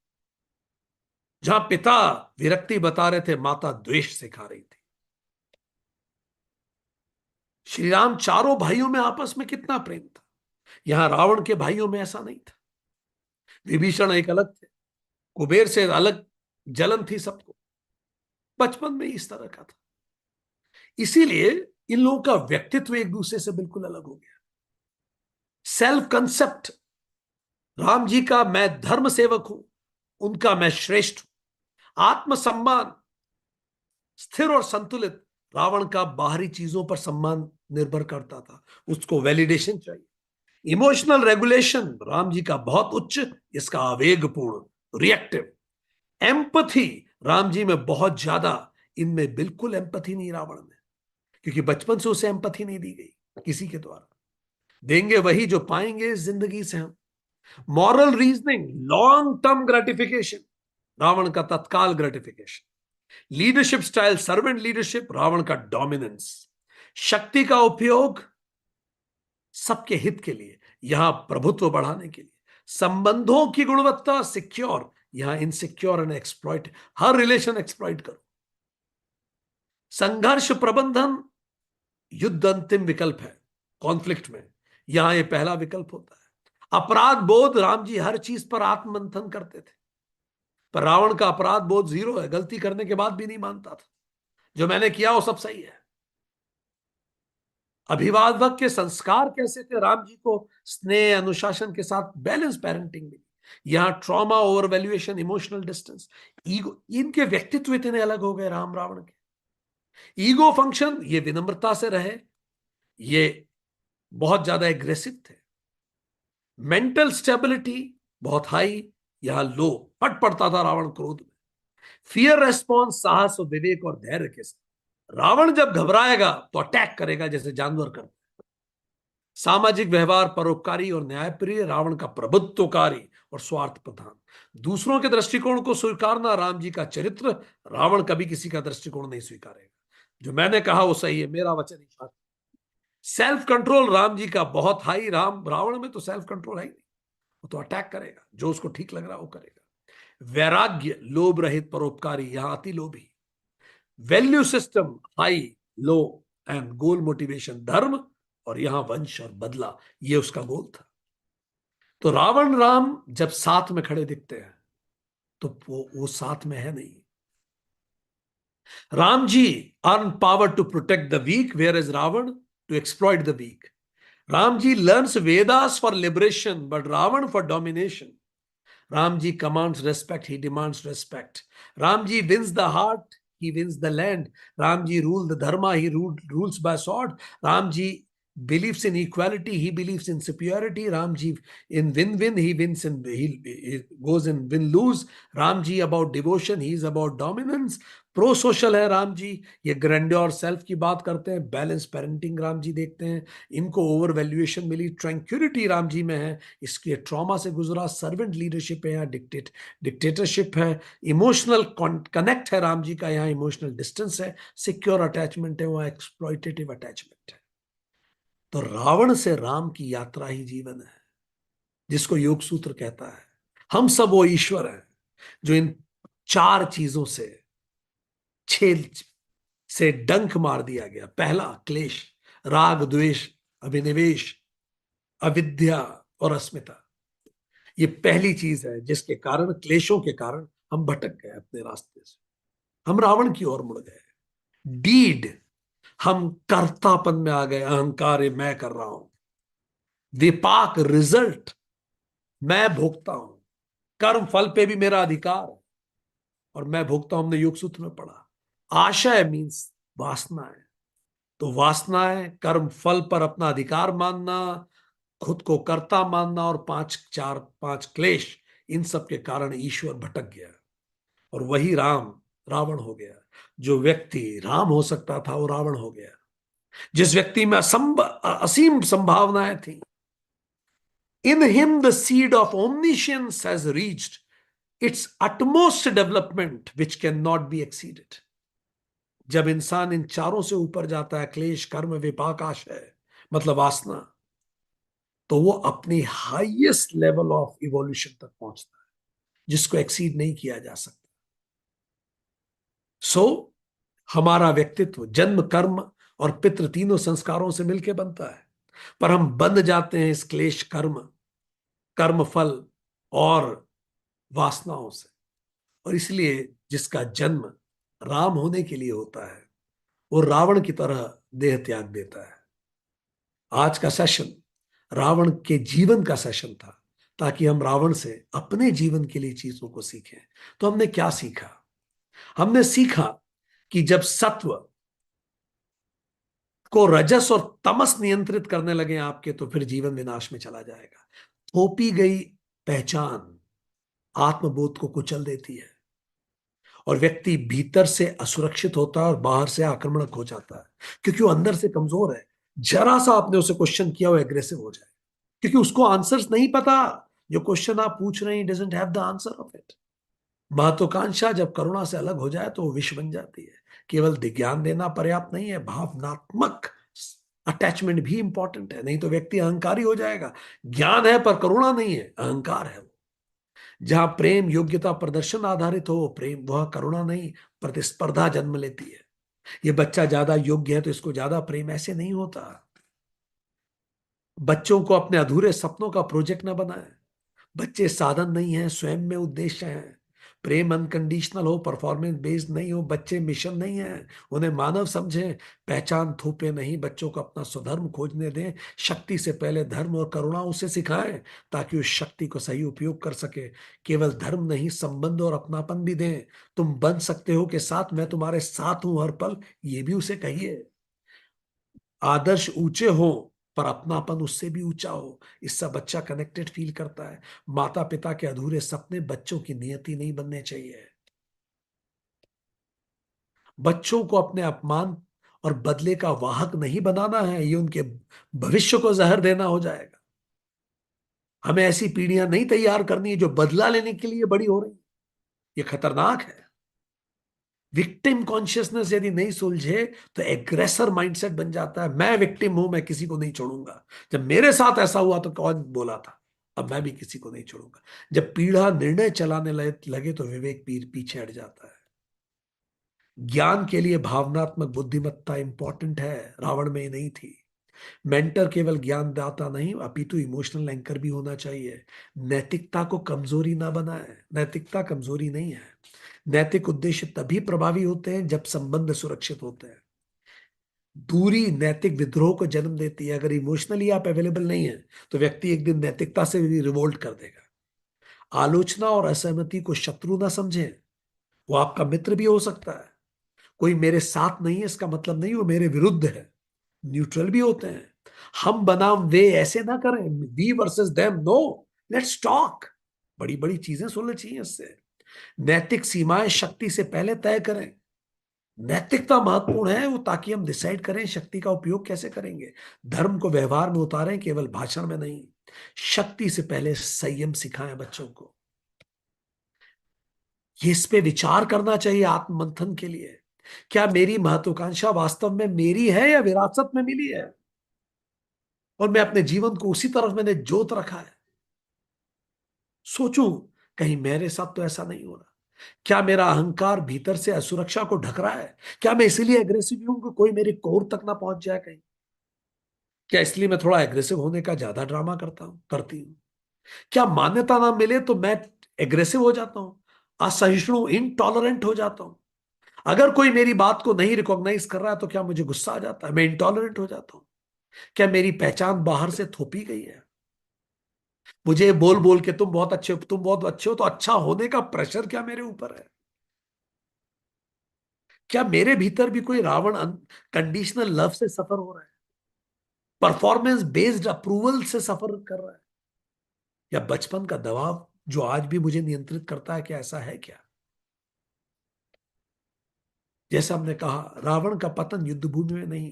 जहां पिता विरक्ति बता रहे थे, माता द्वेष सिखा रही थी। श्री राम चारों भाइयों में आपस में कितना प्रेम था, यहां रावण के भाइयों में ऐसा नहीं था। विभीषण एक अलग थे, कुबेर से अलग जलन थी सबको, बचपन में इस तरह का था। इसीलिए इन लोगों का व्यक्तित्व एक दूसरे से बिल्कुल अलग हो गया। सेल्फ कंसेप्ट राम जी का, मैं धर्म सेवक हूं, उनका मैं श्रेष्ठ हूं। आत्मसम्मान स्थिर और संतुलित। रावण का बाहरी चीजों पर सम्मान निर्भर करता था, उसको वैलिडेशन चाहिए। इमोशनल रेगुलेशन राम जी का बहुत उच्च, इसका आवेगपूर्ण रिएक्टिव। एम्पथी राम जी में बहुत ज्यादा, इनमें बिल्कुल एम्पथी नहीं रावण में, क्योंकि बचपन से उसे एम्पथी नहीं दी गई किसी के द्वारा। देंगे वही जो पाएंगे इस जिंदगी से हम। Moral reasoning, long term gratification, Ravan का तत्काल gratification. Leadership style servant leadership, Ravan का डोमिनेंस। शक्ति का उपयोग सबके हित के लिए, यहां प्रभुत्व बढ़ाने के लिए। संबंधों की गुणवत्ता सिक्योर, यहां insecure and exploit, her relation exploit करो। संघर्ष प्रबंधन, युद्ध अंतिम विकल्प है कॉन्फ्लिक्ट में, यहां यह पहला विकल्प होता है। अपराध बोध, राम जी हर चीज पर आत्ममंथन करते थे, पर रावण का अपराध बोध जीरो है, गलती करने के बाद भी नहीं मानता था, जो मैंने किया वो सब सही है। अभिभावक के संस्कार कैसे थे, राम जी को स्नेह अनुशासन के साथ बैलेंस पेरेंटिंग मिली। यहां trauma, over valuation, emotional distance, ego, इनके व्यक्तित्व इतने अलग हो गए राम रावण के। ईगो फंक्शन, ये विनम्रता से रहे, ये बहुत ज्यादा एग्रेसिव थे। मेंटल स्टेबिलिटी बहुत हाई, यहां लो, फट पड़ता था रावण क्रोध में। फियर रेस्पॉन्स, साहस और विवेक और धैर्य के साथ। रावण जब घबराएगा तो अटैक करेगा जैसे जानवर करते। सामाजिक व्यवहार, परोपकारी और न्यायप्रिय, रावण का प्रभुत्वकारी और स्वार्थ प्रधान। दूसरों के दृष्टिकोण को स्वीकारना, राम जी का चरित्र। रावण कभी किसी का दृष्टिकोण नहीं स्वीकारेगा, जो मैंने कहा वो सही है, मेरा वचन ही सच। सेल्फ कंट्रोल राम जी का बहुत हाई, रावण में तो सेल्फ कंट्रोल है ही नहीं, वो तो अटैक करेगा, जो उसको ठीक लग रहा है वो करेगा। वैराग्य, लोभ रहित, परोपकारी, यहां अति लोभी। Value system high, low and goal motivation, धर्म, और यहां वंश और बदला, ये उसका गोल था। तो रावण राम जब साथ में खड़े दिखते हैं तो वो साथ में है नहीं। Ram ji earn power to protect the weak, where is Ravan to exploit the weak. Ram ji learns Vedas for liberation, but Ravan for domination. Ram ji commands respect, he demands respect. Ram ji wins the heart, he wins the land. Ram ji rules the dharma, he rules by sword. Ram ji believes in equality, he believes in superiority. Ram ji in win-win, he wins in, he goes in win-lose. Ram ji about devotion, he is about dominance. Pro social है राम जी, ये grandeur self की बात करते हैं। Balance parenting Ram ji देखते हैं, इनको over valuation मिली। Tranquillity Ram ji में है, इसके ट्रॉमा से गुजरा। सर्वेंट लीडरशिप है, यहाँ डिक्टेटरशिप है। इमोशनल कनेक्ट है राम जी का, यहाँ इमोशनल डिस्टेंस है। सिक्योर अटैचमेंट है, वहां एक्सप्लॉइटेटिव अटैचमेंट है। तो रावण से राम की यात्रा ही जीवन है, जिसको योग सूत्र कहता है। हम सब वो ईश्वर हैं जो इन चार चीजों से, छह से डंक मार दिया गया। पहला क्लेश, राग द्वेष, अभिनिवेश, अविद्या और अस्मिता। ये पहली चीज है जिसके कारण, क्लेशों के कारण हम भटक गए अपने रास्ते से, हम रावण की ओर मुड़ गए। डीड, हम कर्तापन में आ गए, अहंकार है, मैं कर रहा हूं। विपाक, रिजल्ट, मैं भोगता हूं, कर्म फल पे भी मेरा अधिकार है और मैं भोगता हूं, हमने योग सूत्र में पढ़ा। आशय मीन्स वासना है, तो वासनाएं, कर्म फल पर अपना अधिकार मानना, खुद को कर्ता मानना, और पांच क्लेश, इन सब के कारण ईश्वर भटक गया और वही रावण हो गया। जो व्यक्ति राम हो सकता था वो रावण हो गया। जिस व्यक्ति में असीम संभावनाएं थी, in him the seed of omniscience has reached its utmost development which can not be exceeded. जब इंसान इन चारों से ऊपर जाता है, क्लेश, कर्म, विपाक, आशय, मतलब वासना, तो वो अपनी हाईएस्ट लेवल ऑफ इवोल्यूशन तक पहुंचता है, जिसको एक्सीड नहीं किया जा सकता। सो हमारा व्यक्तित्व जन्म, कर्म और पितृ तीनों संस्कारों से मिलकर बनता है, पर हम बंध जाते हैं इस क्लेश, कर्म फल और वासनाओं से। और इसलिए जिसका जन्म राम होने के लिए होता है, वो रावण की तरह देह त्याग देता है। आज का सेशन रावण के जीवन का सेशन था, ताकि हम रावण से अपने जीवन के लिए चीजों को सीखें। तो हमने क्या सीखा? हमने सीखा कि जब सत्व को रजस और तमस नियंत्रित करने लगे आपके, तो फिर जीवन विनाश में चला जाएगा। थोपी गई पहचान आत्मबोध को कुचल देती है और व्यक्ति भीतर से असुरक्षित होता है और बाहर से आक्रमणक हो जाता है, क्योंकि वो अंदर से कमजोर है। जरा सा आपने उसे क्वेश्चन किया, वो एग्रेसिव हो जाए, क्योंकि उसको आंसर्स नहीं पता। जो क्वेश्चन आप पूछ रहे हैं, doesn't have the answer of it. महत्वाकांक्षा जब करुणा से अलग हो जाए तो वो विष बन जाती है। केवल ज्ञान देना पर्याप्त नहीं है, भावनात्मक अटैचमेंट भी इंपॉर्टेंट है, नहीं तो व्यक्ति अहंकारी हो जाएगा। ज्ञान है पर करुणा नहीं है, अहंकार है। जहां प्रेम योग्यता प्रदर्शन आधारित हो, प्रेम वह करुणा नहीं, प्रतिस्पर्धा जन्म लेती है। ये बच्चा ज्यादा योग्य है तो इसको ज्यादा प्रेम, ऐसे नहीं होता। बच्चों को अपने अधूरे सपनों का प्रोजेक्ट ना बनाए। बच्चे साधन नहीं है, स्वयं में उद्देश्य है। प्रेम अनकंडीशनल हो, परफॉर्मेंस बेस्ड नहीं हो। बच्चे मिशन नहीं है, उन्हें मानव समझें। पहचान थोपे नहीं, बच्चों को अपना स्वधर्म खोजने दें। शक्ति से पहले धर्म और करुणा उसे सिखाएं, ताकि उस शक्ति को सही उपयोग कर सके। केवल धर्म नहीं, संबंध और अपनापन भी दें। तुम बन सकते हो के साथ मैं तुम्हारे साथ हूं हर पल, ये भी उसे कहिए। आदर्श ऊंचे हो पर अपनापन उससे भी ऊंचा हो, इससे बच्चा कनेक्टेड फील करता है। माता पिता के अधूरे सपने बच्चों की नियति नहीं बनने चाहिए। बच्चों को अपने अपमान और बदले का वाहक नहीं बनाना है, ये उनके भविष्य को जहर देना हो जाएगा। हमें ऐसी पीढ़ियां नहीं तैयार करनी है जो बदला लेने के लिए बड़ी हो रही। ये खतरनाक है। विक्टिम कॉन्शियसनेस यदि नहीं सुलझे तो एग्रेसर माइंडसेट बन जाता है। मैं विक्टिम हूं, मैं किसी को नहीं छोड़ूंगा। जब मेरे साथ ऐसा हुआ तो कौन बोला था, अब मैं भी किसी को नहीं छोड़ूंगा। जब पीढ़ा निर्णय चलाने लगे तो विवेक पीछे हट जाता है। ज्ञान के लिए भावनात्मक बुद्धिमत्ता इंपॉर्टेंट है, रावण में नहीं थी। मेंटर केवल ज्ञानदाता नहीं, अपितु इमोशनल एंकर भी होना चाहिए। नैतिकता को कमजोरी ना बनाए, नैतिकता कमजोरी नहीं है। नैतिक उद्देश्य तभी प्रभावी होते हैं जब संबंध सुरक्षित होते हैं। दूरी नैतिक विद्रोह को जन्म देती है। अगर इमोशनली आप अवेलेबल नहीं है तो व्यक्ति एक दिन नैतिकता से भी रिवोल्ट कर देगा। आलोचना और असहमति को शत्रु ना समझें, वो आपका मित्र भी हो सकता है। कोई मेरे साथ नहीं है इसका मतलब नहीं वो मेरे विरुद्ध है। न्यूट्रल भी होते हैं। हम बनाम वे ऐसे ना करें, we versus them, no, let's talk. बड़ी बड़ी चीजें सुननी चाहिए इससे। नैतिक सीमाएं शक्ति से पहले तय करें। नैतिकता महत्वपूर्ण है वो, ताकि हम डिसाइड करें शक्ति का उपयोग कैसे करेंगे। धर्म को व्यवहार में उतारें, केवल भाषण में नहीं। शक्ति से पहले संयम सिखाएं बच्चों को। ये इस पे विचार करना चाहिए आत्ममंथन के लिए। क्या मेरी महत्वाकांक्षा वास्तव में मेरी है या विरासत में मिली है, और मैं अपने जीवन को उसी तरफ मैंने जोत रखा है। सोचूं, कहीं मेरे साथ तो ऐसा नहीं हो रहा। क्या मेरा अहंकार भीतर से असुरक्षा को ढक रहा है? क्या मैं इसीलिए एग्रेसिव हूं कि कोई मेरी कोर तक ना पहुंच जाए कहीं? क्या इसलिए मैं थोड़ा एग्रेसिव होने का ज्यादा ड्रामा करती हूँ? क्या मान्यता ना मिले तो मैं एग्रेसिव हो जाता हूं, असहिष्णु, इनटॉलरेंट हो जाता हूं? अगर कोई मेरी बात को नहीं रिकॉग्नाइज कर रहा है तो क्या मुझे गुस्सा आ जाता है, मैं इंटॉलरेंट हो जाता हूं? क्या मेरी पहचान बाहर से थोपी गई है? मुझे बोल बोल के तुम बहुत अच्छे हो, तुम बहुत अच्छे हो, तो अच्छा होने का प्रेशर क्या मेरे ऊपर है? क्या मेरे भीतर भी कोई रावण कंडीशनल लव से सफर हो रहा है, परफॉर्मेंस बेस्ड अप्रूवल से सफर कर रहा है, या बचपन का दबाव जो आज भी मुझे नियंत्रित करता है? क्या ऐसा है क्या? जैसा हमने कहा, रावण का पतन युद्ध भूमि में नहीं,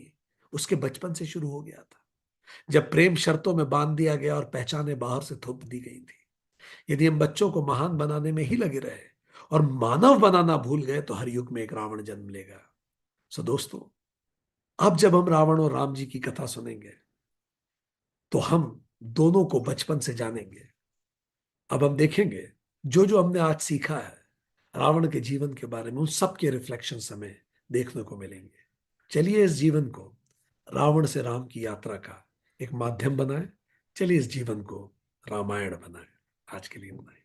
उसके बचपन से शुरू हो गया था, जब प्रेम शर्तों में बांध दिया गया और पहचाने बाहर से थोप दी गई थी। यदि हम बच्चों को महान बनाने में ही लगे रहे और मानव बनाना भूल गए तो हर युग में एक रावण जन्म लेगा। सो दोस्तों, अब जब हम रावण और राम जी की कथा सुनेंगे तो हम दोनों को बचपन से जानेंगे। अब हम देखेंगे जो जो हमने आज सीखा है रावण के जीवन के बारे में, उन सब के रिफ्लेक्शन हमें देखने को मिलेंगे। चलिए इस जीवन को रावण से राम की यात्रा का एक माध्यम बनाएं। चलिए इस जीवन को रामायण बनाएं। आज के लिए इतना ही।